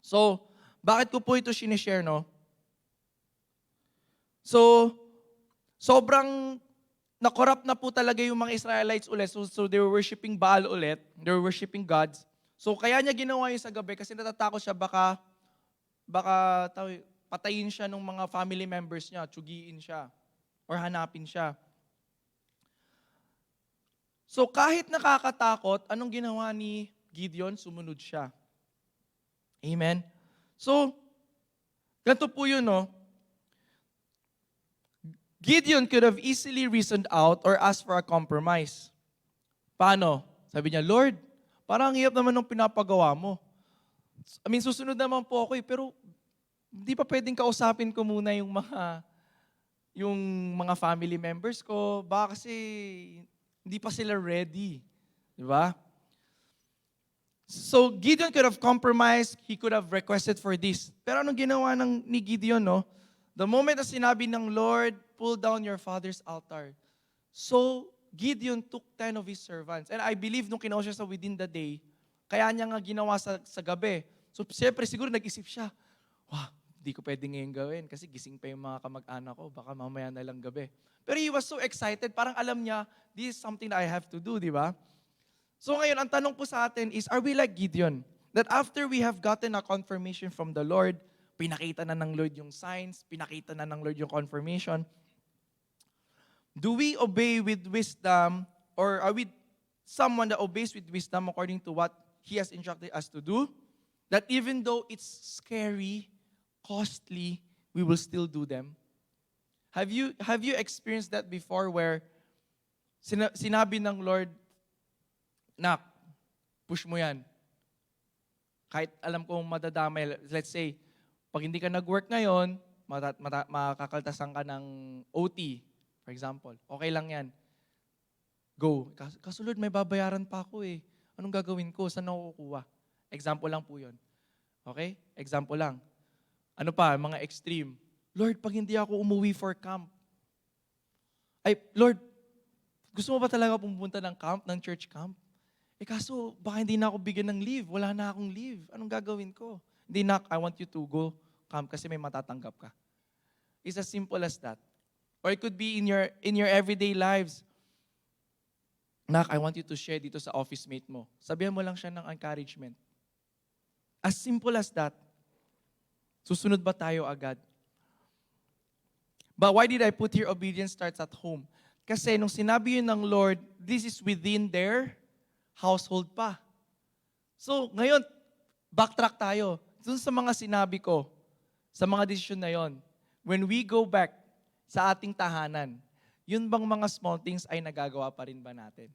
Speaker 2: So, bakit ko po ito sinishare, So, sobrang na-corrupt na po talaga yung mga Israelites ulit. So they were worshiping Baal ulit. They were worshiping gods. So, kaya niya ginawa yun sa gabi kasi natatakot siya baka patayin siya ng mga family members niya, tsugiin siya, or hanapin siya. So, kahit nakakatakot, anong ginawa ni Gideon? Sumunod siya. Amen? So, ganito po yun, Gideon could have easily reasoned out or asked for a compromise. Paano? Sabi niya, Lord, parang hirap naman ng pinapagawa mo. I mean, susunod naman po ako pero hindi pa pwedeng kausapin ko muna yung mga family members ko. Baka kasi hindi pa sila ready. Di ba? So, Gideon could have compromised. He could have requested for this. Pero anong ginawa ni Gideon, The moment na sinabi ng Lord, pull down your father's altar. So, Gideon took 10 of his servants. And I believe nung kinausap siya sa within the day, kaya niya nga ginawa sa gabi. So, siyempre, siguro nag-isip siya, wow, di ko pwede ngayon gawin kasi gising pa yung mga kamag-anak ko, baka mamaya na lang gabi. Pero he was so excited, parang alam niya, this is something that I have to do, di ba? So ngayon, ang tanong po sa atin is, are we like Gideon? That after we have gotten a confirmation from the Lord, pinakita na ng Lord yung signs, pinakita na ng Lord yung confirmation, do we obey with wisdom, or are we someone that obeys with wisdom according to what He has instructed us to do? That even though it's scary, costly, we will still do them? Have you experienced that before where sinabi ng Lord, nak, push mo yan. Kahit alam kong madadamay, let's say, pag hindi ka nag-work ngayon, makakaltasan ka ng OT, for example. Okay lang yan. Go. Kaso Lord, may babayaran pa ako eh. Anong gagawin ko? Saan ako kukuha? Example lang po yun. Okay? Example lang. Ano pa, mga extreme. Lord, pag hindi ako umuwi for camp, Lord, gusto mo ba talaga pumunta ng camp, ng church camp? Kaso, baka hindi na ako bigyan ng leave. Wala na akong leave. Anong gagawin ko? Hindi na, I want you to go camp kasi may matatanggap ka. It's as simple as that. Or it could be in your everyday lives. Nak, I want you to share dito sa office mate mo. Sabihan mo lang siya ng encouragement. As simple as that. Susunod ba tayo agad? But why did I put here obedience starts at home? Kasi nung sinabi yun ng Lord, this is within their household pa. So ngayon, backtrack tayo. Dun sa mga sinabi ko, sa mga desisyon na yon, when we go back sa ating tahanan, yun bang mga small things ay nagagawa pa rin ba natin?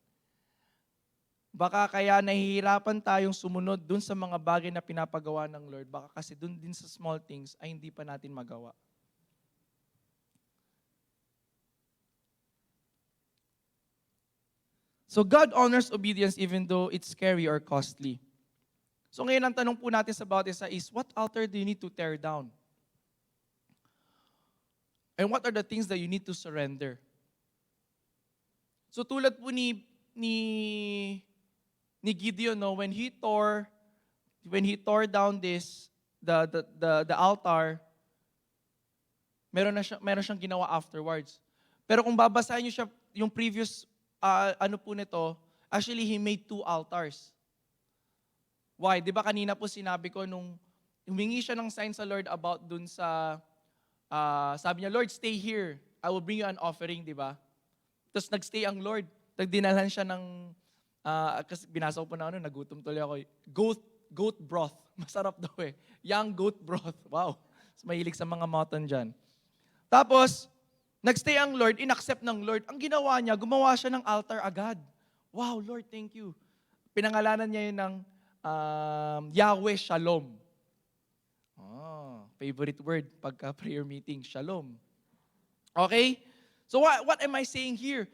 Speaker 2: Baka kaya nahihirapan tayong sumunod dun sa mga bagay na pinapagawa ng Lord. Baka kasi dun din sa small things ay hindi pa natin magawa. So God honors obedience even though it's scary or costly. So ngayon ang tanong po natin sa bawat isa is, what altar do you need to tear down? And what are the things that you need to surrender? So tulad po ni Gideon, no, when he tore down the altar, meron siyang ginawa afterwards. Pero kung babasahin niyo siya yung previous ano po nito, actually he made 2 altars. Why? 'Di ba kanina po sinabi ko nung humingi siya ng sign sa Lord about dun sa sabi niya, Lord, stay here. I will bring you an offering, 'di ba? Tapos nagstay ang Lord. Nagdinalhan siya ng kasi binasa ko po na nagutom tuloy ako. Goat broth. Masarap daw eh. Young goat broth. Wow. Mahilig sa mga mutton dyan. Tapos, nagstay ang Lord, inaccept ng Lord. Ang ginawa niya, gumawa siya ng altar agad. Wow, Lord, thank you. Pinangalanan niya yun ng Yahweh Shalom. Favorite word pagka prayer meeting, Shalom. Okay? So what am I saying here?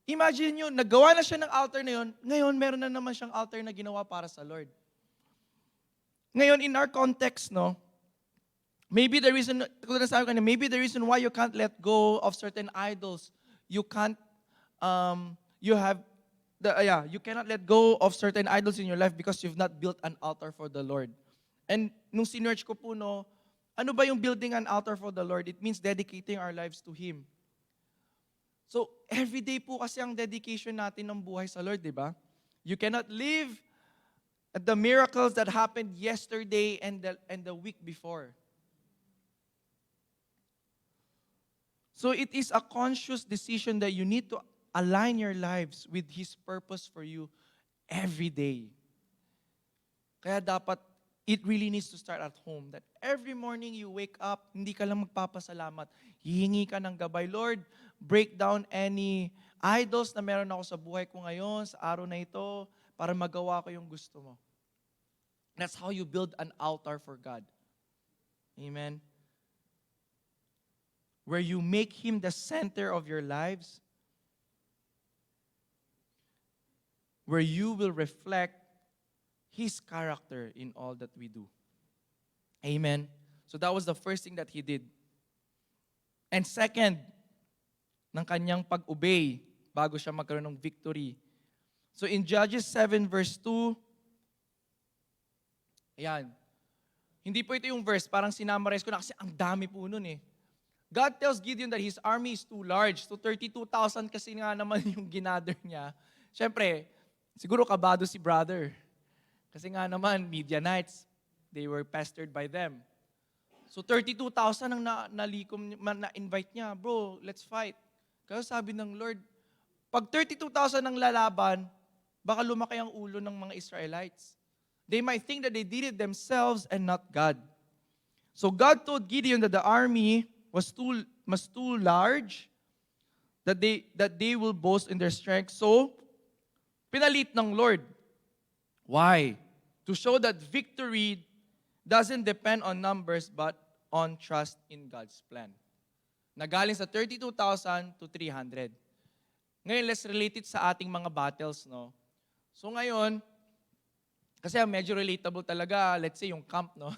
Speaker 2: Imagine nyo, naggawa na siya ng altar na yun, ngayon meron na naman siyang altar na ginawa para sa Lord. Ngayon, in our context, no, maybe the reason why you can't let go of certain idols, you cannot let go of certain idols in your life because you've not built an altar for the Lord. And nung sinerch ko po, no, ano ba yung building an altar for the Lord? It means dedicating our lives to Him. So, everyday po kasi ang dedication natin ng buhay sa Lord, di ba? You cannot live the miracles that happened yesterday and the week before. So, it is a conscious decision that you need to align your lives with His purpose for you every day. Kaya dapat, it really needs to start at home. That every morning you wake up, hindi ka lang magpapasalamat. Hihingi ka ng gabay, Lord, break down any idols na meron ako sa buhay ko ngayon, sa araw na ito, para magawa ko yung gusto mo. That's how you build an altar for God. Amen? Where you make Him the center of your lives, where you will reflect His character in all that we do. Amen? So that was the first thing that he did. And second, ng kanyang pag-obey bago siya magkaroon ng victory. So in Judges 7 verse 2, ayan. Hindi po ito yung verse, parang sinamarize ko na kasi ang dami po nun eh. God tells Gideon that his army is too large. So 32,000 kasi nga naman yung ginather niya. Siyempre, siguro kabado si brother. Kasi nga naman, Midianites, they were pestered by them. So 32,000 ang na-invite niya. Bro, let's fight. Kaya sabi ng Lord, pag 32,000 ang lalaban, baka lumaki ang ulo ng mga Israelites. They might think that they did it themselves and not God. So God told Gideon that the army was too large, that they will boast in their strength. So, pinalit ng Lord. Why? To show that victory doesn't depend on numbers but on trust in God's plan. Nagaling sa 32,000 to 300. Ngayon, let's relate it sa ating mga battles, no? So ngayon, kasi medyo relatable talaga, let's say yung camp, no?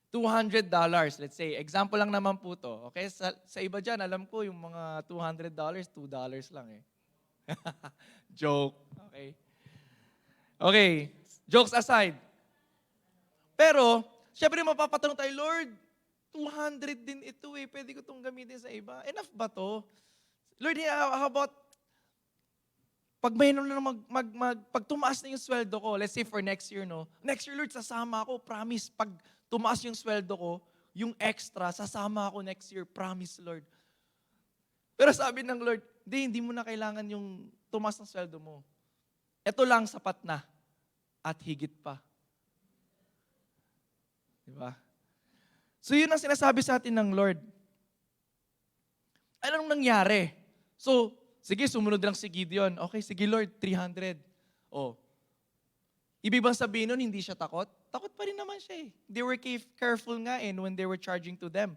Speaker 2: $200, let's say. Example lang naman po to. Okay? Sa iba dyan, alam ko yung mga $200, $2 lang eh. Joke. Okay? Okay. Jokes aside. Pero, syempre mapapatanong tayo, Lord, 200 din ito eh. Pwede ko itong gamitin sa iba. Enough ba to? Lord, how about pag mayroon na pag tumaas na yung sweldo ko, let's say for next year, no? Next year, Lord, sasama ako. Promise, pag tumaas yung sweldo ko, yung extra, sasama ako next year. Promise, Lord. Pero sabi ng Lord, hindi mo na kailangan yung tumaas ng sweldo mo. Ito lang sapat na. At higit pa. Diba? So yun ang sinasabi sa atin ng Lord. Anong nangyari? So, sige, sumunod lang si Gideon. Okay, sige Lord, 300. Oh. Ibig bang sabihin nun, hindi siya takot? Takot pa rin naman siya eh. They were careful nga when they were charging to them.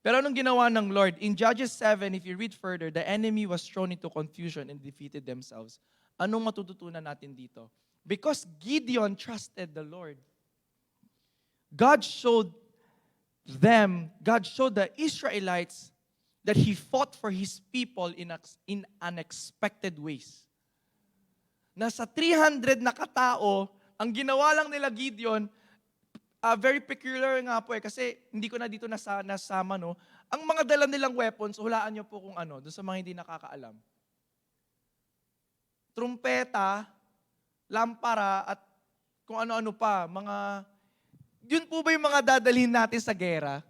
Speaker 2: Pero anong ginawa ng Lord? In Judges 7, if you read further, the enemy was thrown into confusion and defeated themselves. Anong matututunan natin dito? Because Gideon trusted the Lord. God showed the Israelites that He fought for His people in unexpected ways. Nasa 300 na katao, ang ginawa lang nila Gideon, very peculiar nga po eh, kasi hindi ko na dito nasama, no? Ang mga dala nilang weapons, hulaan niyo po kung ano, doon sa mga hindi nakakaalam. Trumpeta, lampara, at kung ano-ano pa, yun po ba yung mga dadalhin natin sa gera?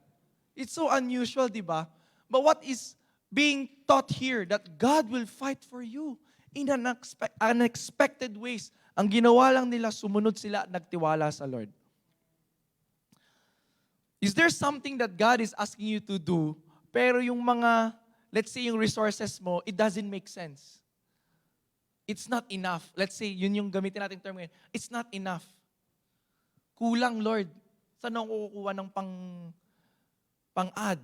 Speaker 2: It's so unusual, di ba? But what is being taught here? That God will fight for you in unexpected ways. Ang ginawa lang nila, sumunod sila at nagtiwala sa Lord. Is there something that God is asking you to do, pero yung mga, let's say yung resources mo, it doesn't make sense? It's not enough. Let's say, yun yung gamitin natin term ngayon. It's not enough. Kulang, Lord. Saan ako kukuha ng pang-add?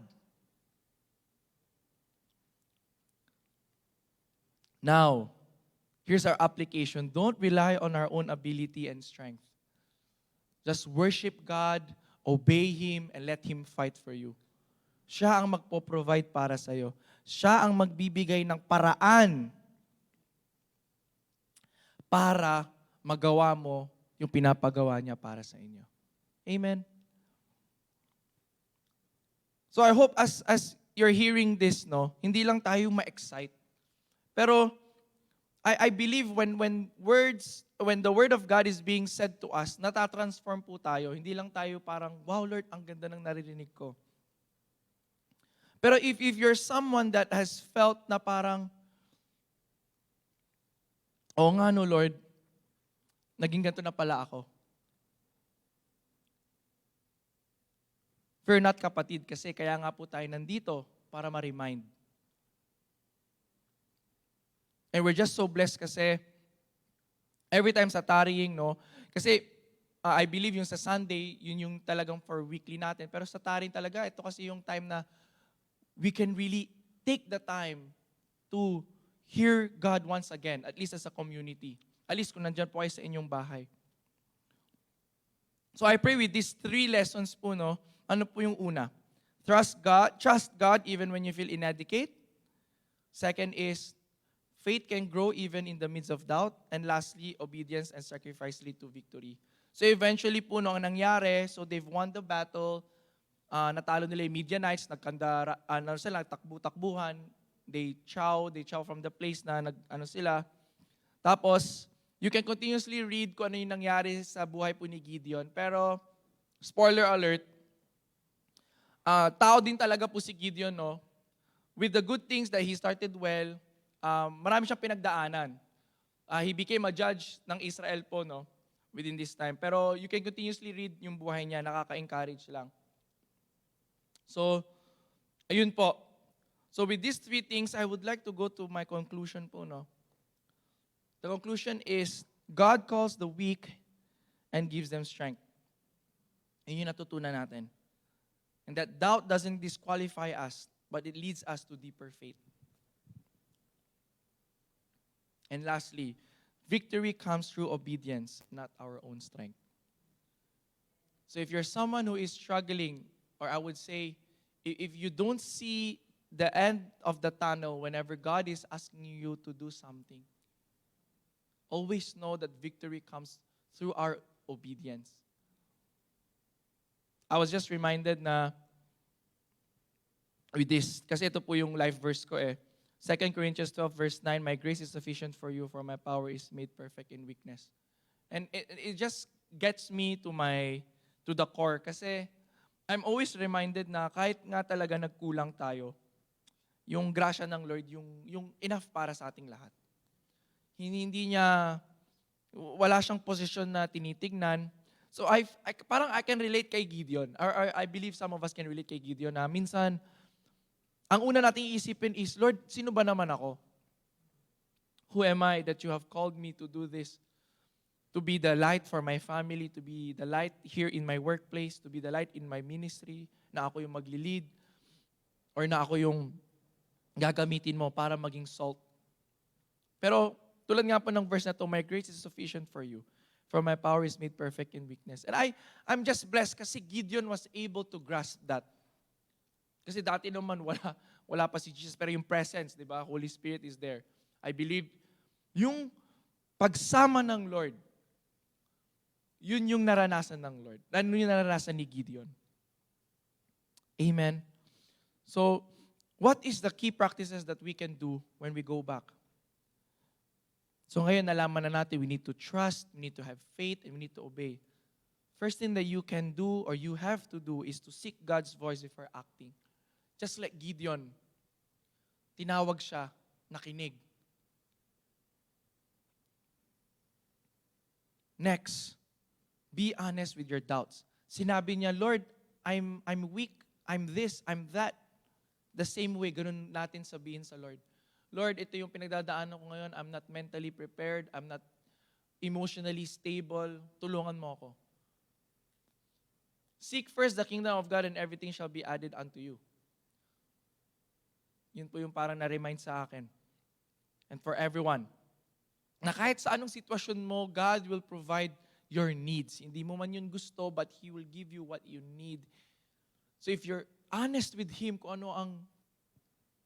Speaker 2: Now, here's our application. Don't rely on our own ability and strength. Just worship God, obey Him, and let Him fight for you. Siya ang magpo-provide para sa'yo. Siya ang magbibigay ng paraan para magawa mo yung pinapagawa niya para sa inyo. Amen? So I hope as you're hearing this, no, hindi lang tayo ma-excite. Pero I believe when the word of God is being said to us, natatransform po tayo. Hindi lang tayo parang, wow Lord, ang ganda ng naririnig ko. Pero if you're someone that has felt na parang, oo nga no Lord, naging ganito na pala ako. Fear not kapatid, kasi kaya nga po tayo nandito para ma-remind. And we're just so blessed kasi every time sa tarrying, no? Kasi I believe yung sa Sunday, yun yung talagang for weekly natin. Pero sa tarrying talaga, ito kasi yung time na we can really take the time to hear God once again, at least as a community. At least kung nandyan po kayo sa inyong bahay. So I pray with these 3 lessons po, no? Ano po yung una? Trust God even when you feel inadequate. Second is, faith can grow even in the midst of doubt. And lastly, obedience and sacrifice lead to victory. So eventually po, nung nangyari, so they've won the battle, natalo nila yung Midianites, nagkanda, sila, takbu-takbuhan, they chow from the place na sila. Tapos, you can continuously read kung ano yung nangyari sa buhay po ni Gideon. Pero, spoiler alert, tao din talaga po si Gideon, no? With the good things that he started well, marami siyang pinagdaanan. He became a judge ng Israel po, no? Within this time. Pero you can continuously read yung buhay niya, nakaka-encourage lang. So, ayun po. So with these three things, I would like to go to my conclusion po, no? The conclusion is, God calls the weak and gives them strength. Yun yung natutunan natin. And that doubt doesn't disqualify us, but it leads us to deeper faith. And lastly, victory comes through obedience, not our own strength. So if you're someone who is struggling, or I would say, if you don't see the end of the tunnel whenever God is asking you to do something, always know that victory comes through our obedience. I was just reminded na with this, kasi ito po yung life verse ko 2 Corinthians 12 verse 9, my grace is sufficient for you, for my power is made perfect in weakness. And it just gets me to the core, kasi I'm always reminded na kahit nga talaga nagkulang tayo, yung grasya ng Lord, yung enough para sa ating lahat. Hindi niya, wala siyang posisyon na tinitignan. So parang I can relate kay Gideon, or I believe some of us can relate kay Gideon na minsan, ang una nating iisipin is, Lord, sino ba naman ako? Who am I that you have called me to do this? To be the light for my family, to be the light here in my workplace, to be the light in my ministry, na ako yung magli-lead, or na ako yung gagamitin mo para maging salt. Pero tulad nga po ng verse na to, my grace is sufficient for you, for my power is made perfect in weakness. And I'm just blessed kasi Gideon was able to grasp that. Kasi dati naman wala pa si Jesus, pero yung presence, di ba? Holy Spirit is there. I believe yung pagsama ng Lord, yun yung naranasan ng Lord. Yun yung naranasan ni Gideon. Amen. So, what is the key practices that we can do when we go back? So ngayon, nalaman na natin, we need to trust, we need to have faith, and we need to obey. First thing that you can do or you have to do is to seek God's voice before acting. Just like Gideon, tinawag siya, nakinig. Next, be honest with your doubts. Sinabi niya, Lord, I'm weak, I'm this, I'm that. The same way, ganun natin sabihin sa Lord. Lord, ito yung pinagdadaanan ko ngayon. I'm not mentally prepared. I'm not emotionally stable. Tulungan mo ako. Seek first the kingdom of God and everything shall be added unto you. Yun po yung parang na-remind sa akin. And for everyone. Na kahit sa anong sitwasyon mo, God will provide your needs. Hindi mo man yun gusto, but He will give you what you need. So if you're honest with Him, kung ano ang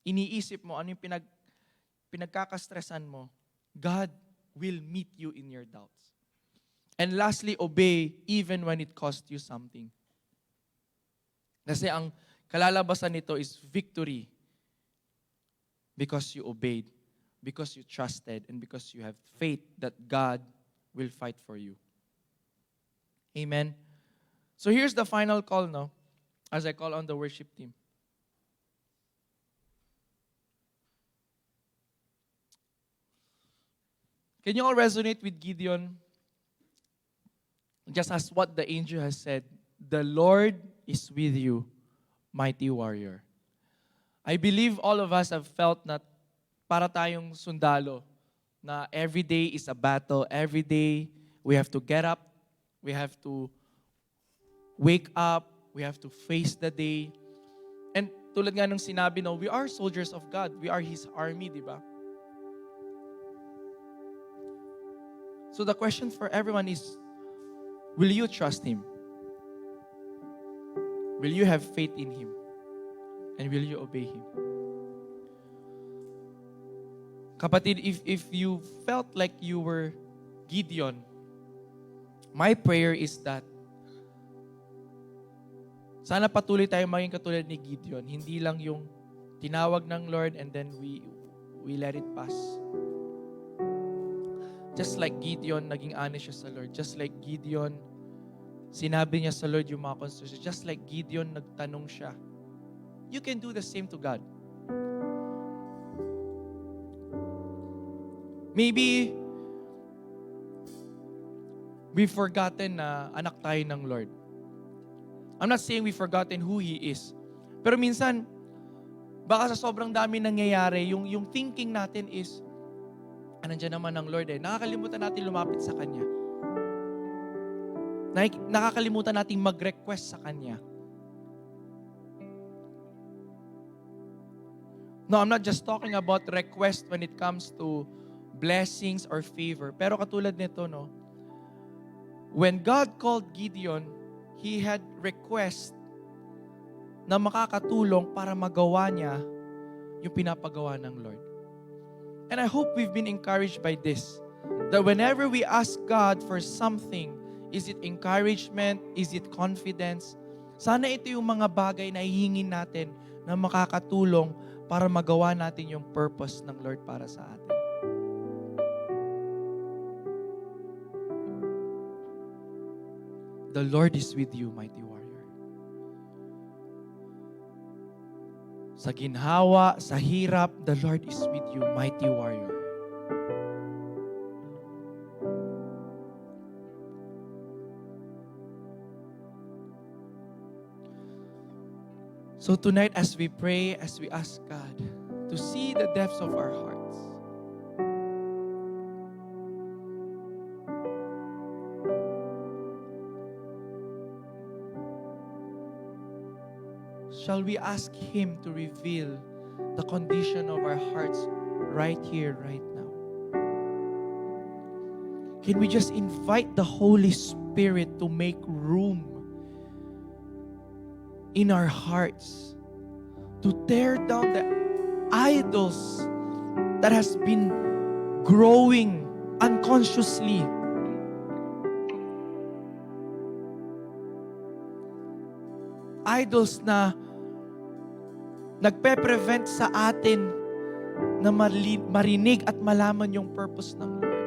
Speaker 2: iniisip mo, ano yung pinagkakastresan mo, God will meet you in your doubts. And lastly, obey even when it costs you something. Kasi ang kalalabasan nito is victory because you obeyed, because you trusted, and because you have faith that God will fight for you. Amen. So here's the final call now, as I call on the worship team. Can you all resonate with Gideon? Just as what the angel has said, the Lord is with you, mighty warrior. I believe all of us have felt na para tayong sundalo, na every day is a battle. Every day, we have to get up, we have to wake up, we have to face the day. And tulad nga nung sinabi, no, we are soldiers of God. We are His army, di ba? So the question for everyone is, will you trust Him? Will you have faith in Him? And will you obey Him? Kapatid, if you felt like you were Gideon, my prayer is that sana patuloy tayong maging katulad ni Gideon. Hindi lang yung tinawag ng Lord and then we let it pass. Just like Gideon, naging honest siya sa Lord. Just like Gideon, sinabi niya sa Lord yung mga concerns. Just like Gideon, nagtanong siya. You can do the same to God. Maybe we've forgotten na anak tayo ng Lord. I'm not saying we've forgotten who He is. Pero minsan, baka sa sobrang dami nangyayari, yung thinking natin is, nandiyan naman ang Lord eh. Nakakalimutan natin lumapit sa Kanya. Nakakalimutan natin mag-request sa Kanya. No, I'm not just talking about request when it comes to blessings or favor. Pero katulad nito, no, when God called Gideon, He had request na makakatulong para magawa niya yung pinapagawa ng Lord. And I hope we've been encouraged by this. That whenever we ask God for something, is it encouragement? Is it confidence? Sana ito yung mga bagay na hihingin natin na makakatulong para magawa natin yung purpose ng Lord para sa atin. The Lord is with you, mighty warrior. Sa ginhawa, sa hirap, the Lord is with you, mighty warrior. So tonight, as we pray, as we ask God to see the depths of our hearts, shall we ask Him to reveal the condition of our hearts right here, right now? Can we just invite the Holy Spirit to make room in our hearts to tear down the idols that has been growing unconsciously? Idols na nagpe-prevent sa atin na marinig at malaman yung purpose ng Lord.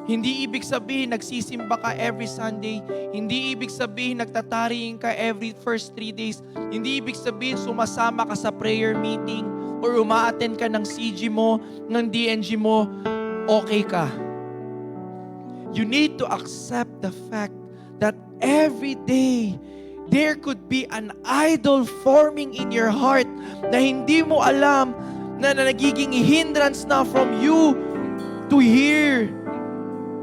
Speaker 2: Hindi ibig sabihin nagsisimba ka every Sunday. Hindi ibig sabihin nagtataring ka every first 3 days. Hindi ibig sabihin sumasama ka sa prayer meeting or umaattend ka ng CG mo, ng DNG mo, okay ka. You need to accept the fact that every day, there could be an idol forming in your heart na hindi mo alam na nagiging hindrance na from you to hear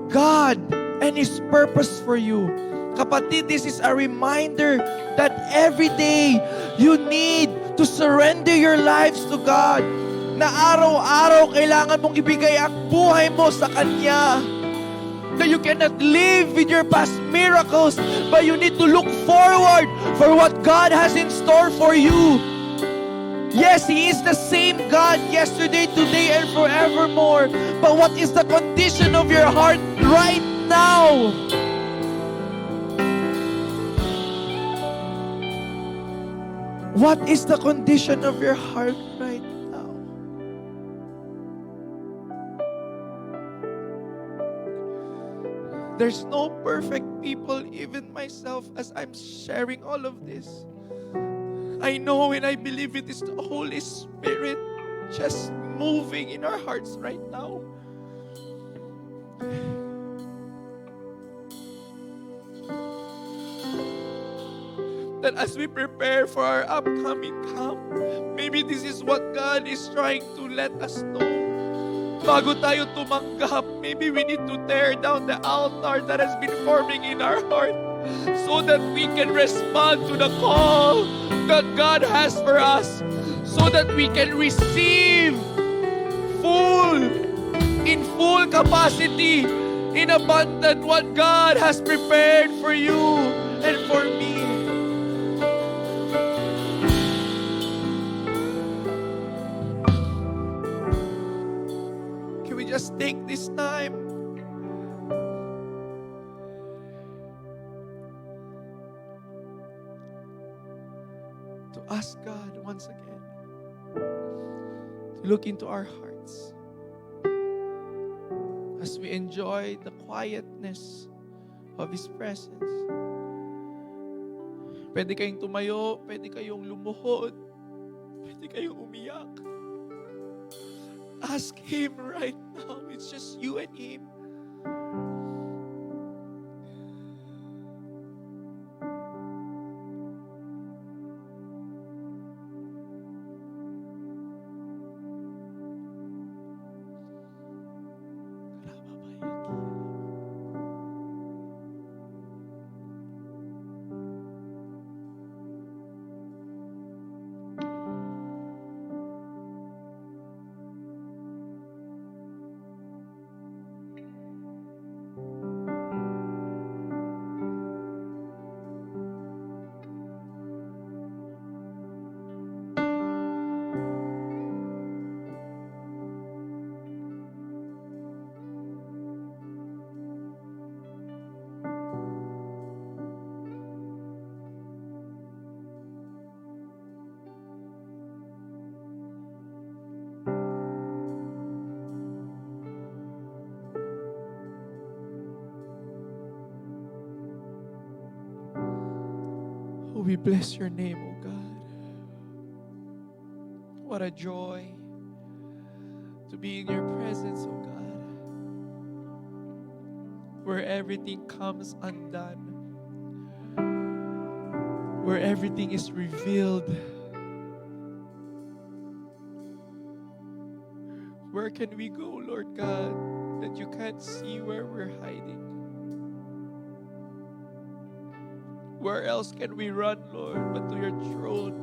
Speaker 2: God and His purpose for you. Kapatid, this is a reminder that every day you need to surrender your lives to God. Na araw-araw kailangan mong ibigay ang buhay mo sa Kanya. That you cannot live with your past miracles, but you need to look forward for what God has in store for you. Yes, He is the same God yesterday, today, and forevermore. But what is the condition of your heart right now? What is the condition of your heart right now? There's no perfect people, even myself, as I'm sharing all of this. I know and I believe it is the Holy Spirit just moving in our hearts right now. That as we prepare for our upcoming camp, maybe this is what God is trying to let us know. Bago tayo tumanggap, maybe we need to tear down the altar that has been forming in our heart so that we can respond to the call that God has for us, so that we can receive in full capacity, in abundant what God has prepared for you and for me. we just take this time to ask God once again to look into our hearts as we enjoy the quietness of His presence. Pwede kayong tumayo, pwede kayong lumuhod, pwede kayong umiyak. Ask Him right now. It's just you and Him. Oh, we bless your name, oh God. What a joy to be in your presence, oh God, where everything comes undone, where everything is revealed. Where can we go, Lord God, that you can't see where we're hiding? Where else can we run, Lord, but to your throne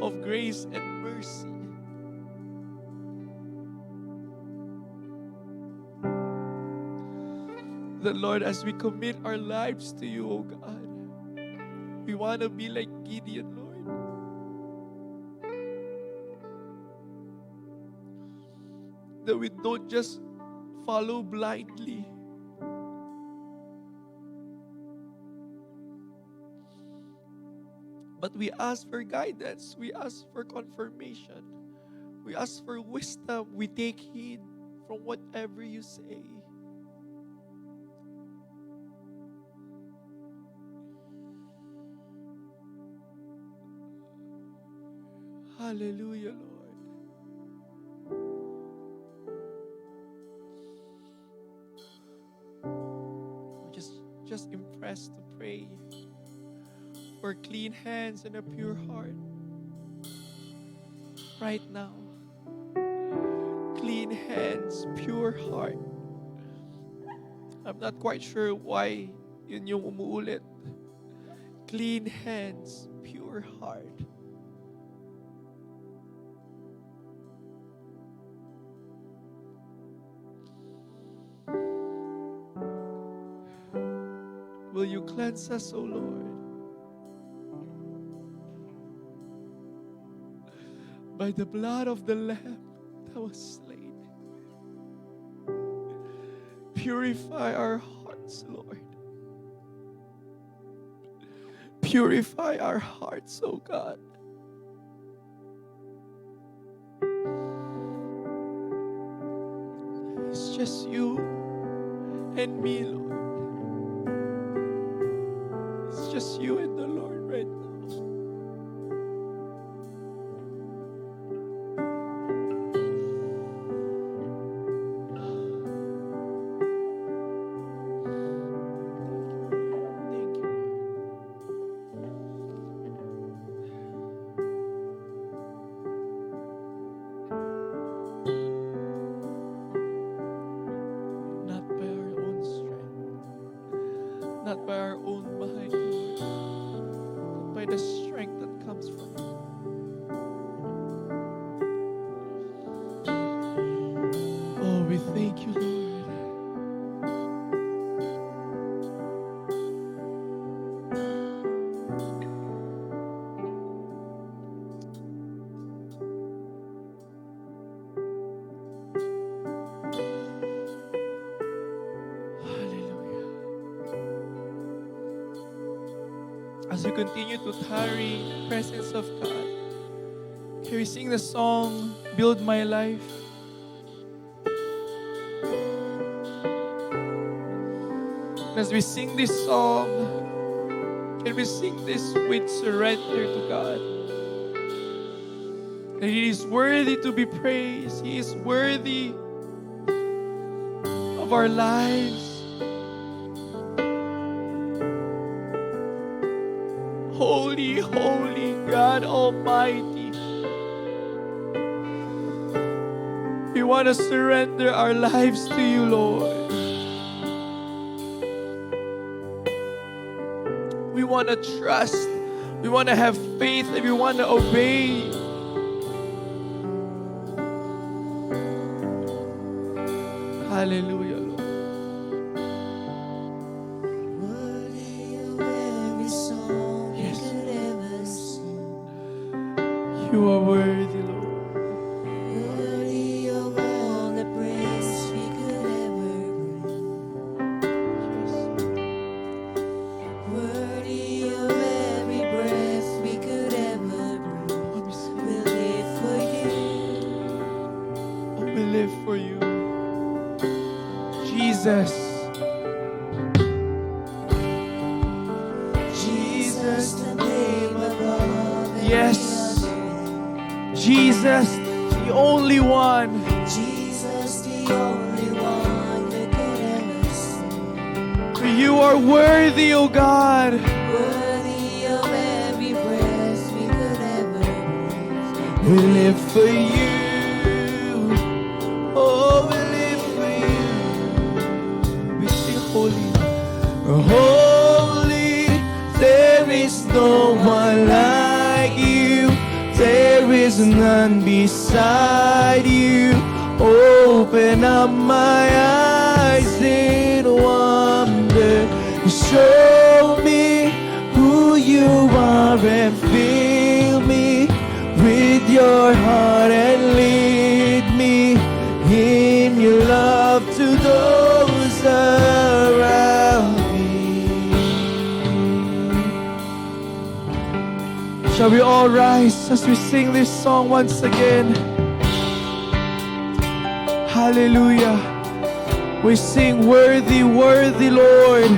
Speaker 2: of grace and mercy? That, Lord, as we commit our lives to you, oh God, we want to be like Gideon, Lord. That we don't just follow blindly, but we ask for guidance, we ask for confirmation, we ask for wisdom, we take heed from whatever you say. Hallelujah, Lord. We're just impressed to pray for clean hands and a pure heart right now. Clean hands, pure heart. I'm not quite sure why yun yung umuulit. Clean hands, pure heart. Will you cleanse us, O Lord? By the blood of the Lamb that was slain. Purify our hearts, Lord. Purify our hearts, O God. It's just you and me, Lord. It's just you and the Lord right now. Thank you, Lord. Not by our own strength, not by our own might, but by the strength that comes from you. Oh, we thank you, Lord. as we continue to tarry in the presence of God, can we sing the song, Build My Life? As we sing this song, can we sing this with surrender to God? That He is worthy to be praised. He is worthy of our lives. Holy, holy God Almighty. We want to surrender our lives to you, Lord. We want to trust. We want to have faith, and we want to obey. Hallelujah, Lord.
Speaker 4: Worthy of every song we
Speaker 2: Yes.
Speaker 4: could ever sing.
Speaker 2: You are worthy, Lord.
Speaker 4: Worthy of all the praise we could ever bring. Worthy of every breath we could ever breathe. We live for you.
Speaker 2: Oh, we live for you. Jesus.
Speaker 4: Jesus, the name above every
Speaker 2: Yes.
Speaker 4: other name.
Speaker 2: Jesus, the only one.
Speaker 4: Jesus, the only one that could ever sing.
Speaker 2: You are worthy, O God.
Speaker 4: Worthy of every breath we could ever breathe.
Speaker 2: We live for you. Oh, we live for you. We sing holy. Holy, there is no one like you. There is none beside you. Open up my eyes in wonder. Show me who you are and fill me with your heart and lead me in your love to those around me. Shall we all rise as we sing this song once again? Hallelujah. We sing, worthy, worthy, Lord.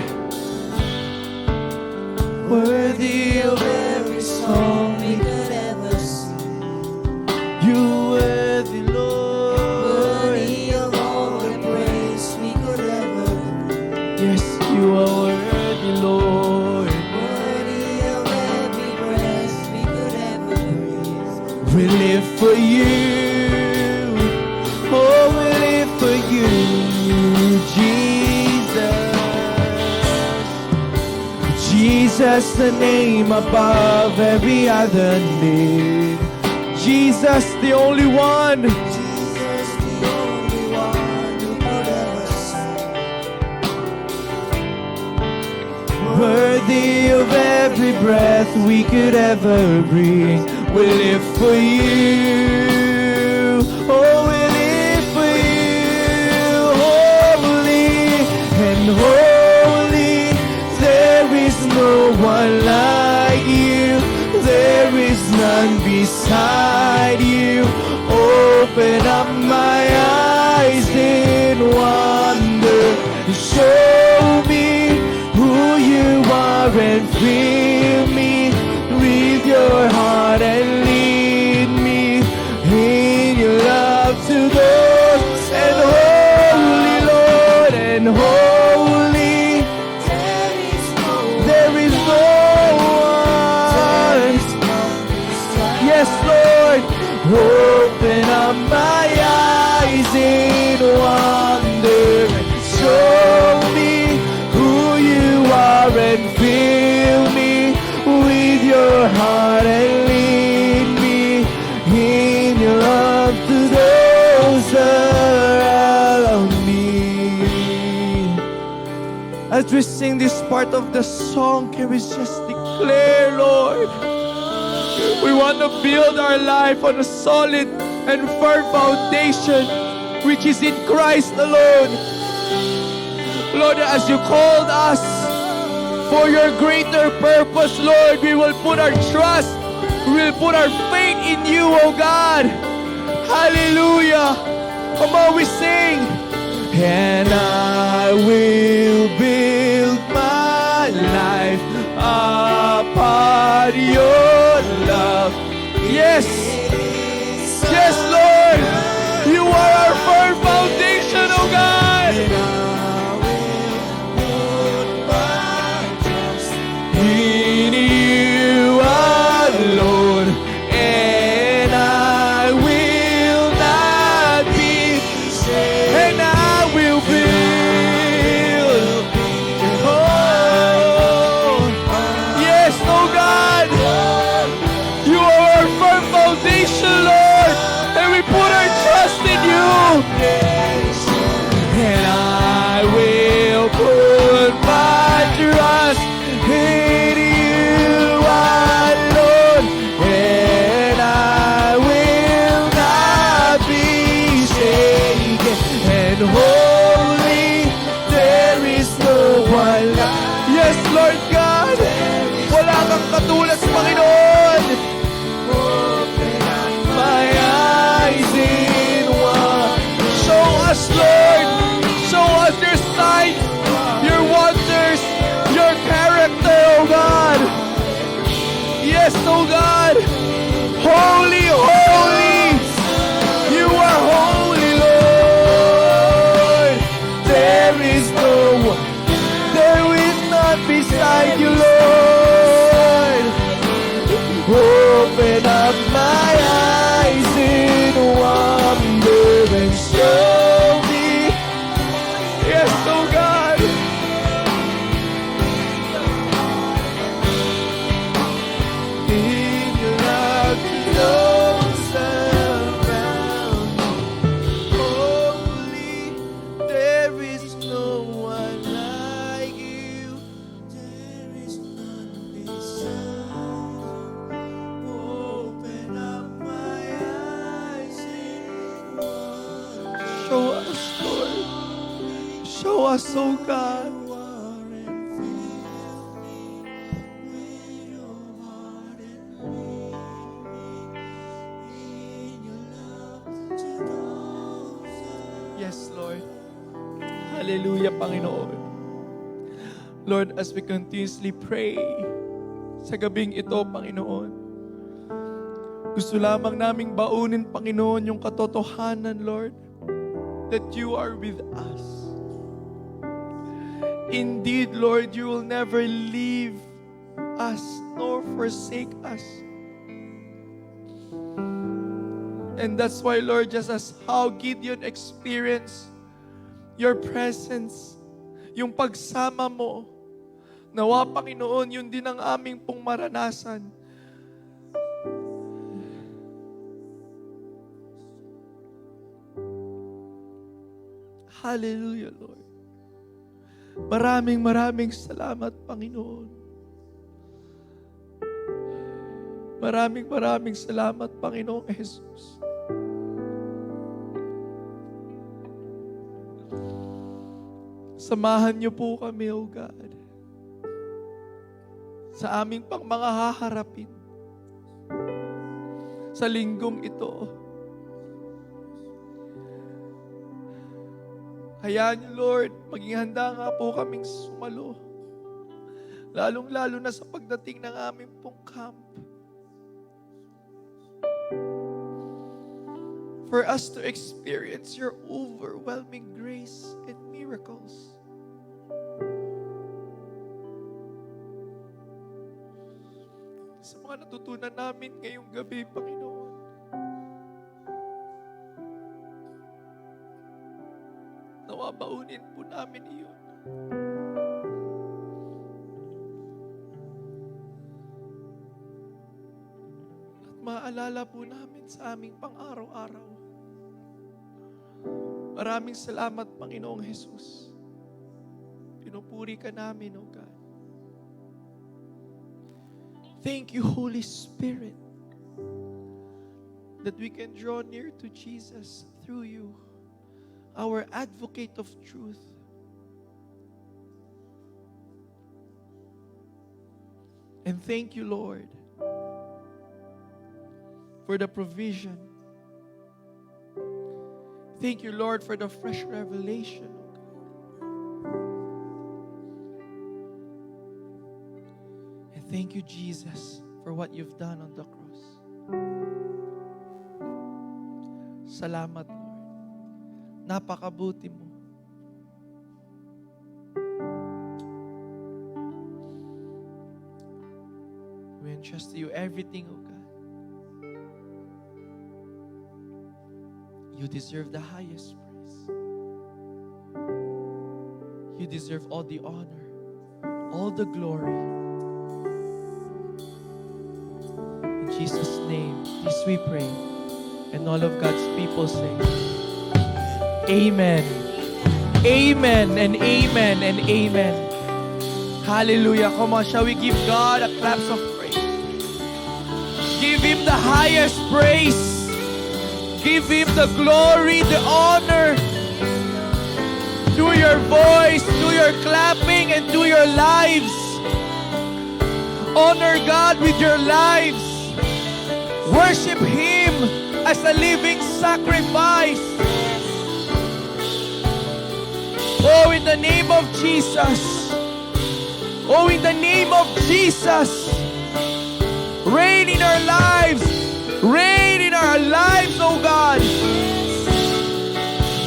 Speaker 2: Worthy of every song
Speaker 4: We could ever sing.
Speaker 2: you worthy, Lord.
Speaker 4: Worthy of all the praise we could ever bring.
Speaker 2: Yes, you are worthy, Lord.
Speaker 4: Worthy of every breath we could ever breathe.
Speaker 2: We live for you. Oh, we live for you, Jesus. Jesus, the name above every other name. Jesus, the only one.
Speaker 4: Jesus, the only one who could ever sing.
Speaker 2: Worthy of every breath we could ever breathe. We live for you. Oh, we live for you. Holy and holy. There is no one like you. There is none beside you. Open up my eyes in wonder. Show me who you are and fill me with your heart and lead me in your love to those and holy, Lord, and holy. There is no one. Yes, Lord. Open up my eyes in wonder and show me who you are and fill me with your heart and lead me in your love to those around me. As we sing this part of the song, can we just declare, Lord, we want to build our life on a solid and firm foundation, which is in Christ alone. Lord, as you called us For your greater purpose, Lord, we will put our trust, we will put our faith in you, O God. Hallelujah. Come on, we sing. And I will build my life upon your love. Yes. Yes, Lord. You are our firm foundation, O God. In you alone, and I will not be shaken. And I will build. Oh, yes, oh God, you are our firm foundation, Lord, and we put our trust in you. And I will put my trust in you alone, and I will not be shaken. And holy, there is no one like. Yes, Lord God, wala kang katulad sa Panginoon. My eyes in one. Show us, Lord, show us your signs, your wonders, your character, oh God. Yes, oh God. Holy, holy. You are holy, Lord. There is no one. There is none beside you, Lord. Open up my eyes in wonder and show me. Yes, oh God. In your love, no surround me. Holy, there is no one like you. There is none beside. Open up my eyes in wonder. Show us, Lord. Show us, oh God. Yes, Lord. Hallelujah, Panginoon. Lord, as we continuously pray sa gabing ito, Panginoon, gusto lamang naming baunin, Panginoon, yung katotohanan, Lord, that you are with us. Indeed, Lord, you will never leave us nor forsake us. And that's why, Lord, just as how Gideon experienced your presence, yung pagsama mo, nawa, Panginoon, yun din ang aming pong maranasan. Hallelujah, Lord. Maraming salamat, Panginoon. Maraming salamat, Panginoong Jesus. Samahan niyo po kami, O God, sa aming pang mga haharapin sa linggong ito. Hayaan niyo, Lord, maging handa nga po kaming sumalo, lalong-lalo na sa pagdating ng aming pong camp. For us to experience your overwhelming grace and miracles. Sa mga natutunan namin ngayong gabi, Panginoon, nawa baunin po namin iyon. At maalala po namin sa aming pang-araw-araw. Maraming salamat, Panginoong Jesus. Pinupuri ka namin, O God. Thank you, Holy Spirit, that we can draw near to Jesus through you, our advocate of truth. And thank you, Lord, for the provision. Thank you, Lord, for the fresh revelation. And thank you, Jesus, for what you've done on the cross. Salamat, Lord. Napakabuti mo. We entrust to you everything, O God. You deserve the highest praise. You deserve all the honor, all the glory. In Jesus' name, this we pray. And all of God's people say, Amen. Amen and amen and amen. Hallelujah. Come on, shall we give God a clap of praise? Give Him the highest praise. Give Him the glory, the honor. Do your voice, do your clapping, and do your lives. Honor God with your lives. Worship Him as a living sacrifice. Oh, in the name of Jesus. Oh, in the name of Jesus. Reign in our lives. Reign in our lives, oh God.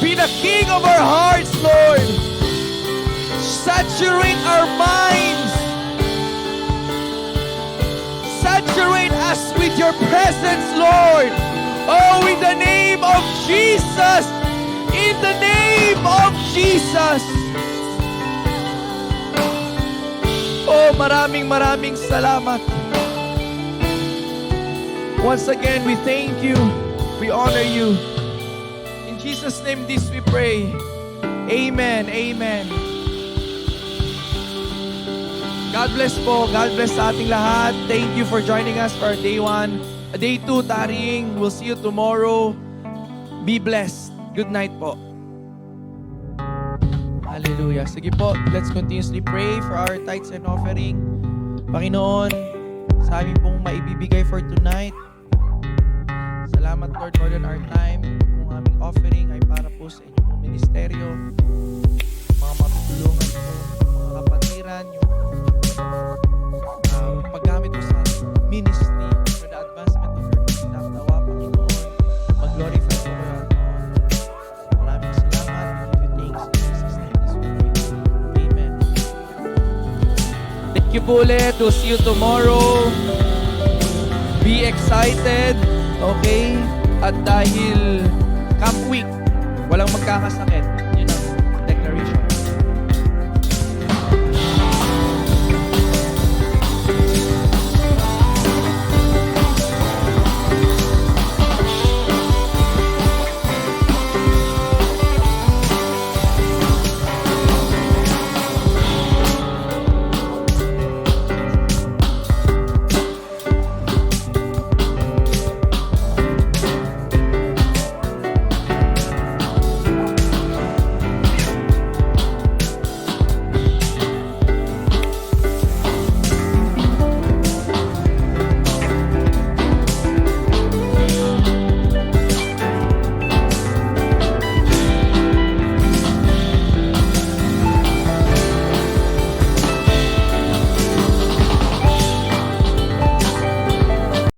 Speaker 2: Be the King of our hearts, Lord. Saturate our minds. Saturate us with your presence, Lord. Oh, in the name of Jesus. In the name of Jesus. Oh, maraming salamat. Once again, we thank you. We honor you. In Jesus' name, this we pray. Amen. Amen. God bless po. God bless sa ating lahat. Thank you for joining us for day 1. Day 2, tarrying. We'll see you tomorrow. Be blessed. Good night po. Hallelujah. Sige po, let's continuously pray for our tithes and offering. Panginoon, sa amin pong maibibigay for tonight. Salamat, Lord, more than our time. Itong aming offering ay para po sa inyong ministeryo, mga matutulungan po, mga kapatiran, yung paggamit po sa ministry for the advancement of your kingdom. Nawa, Panginoon, mag-glorify po kayo. Maraming salamat. We give you thanks. In Jesus' name, this we pray. Amen. Thank you po ulit. We'll see you tomorrow. Be excited. Okay? At dahil Camp Week, walang magkakasakit.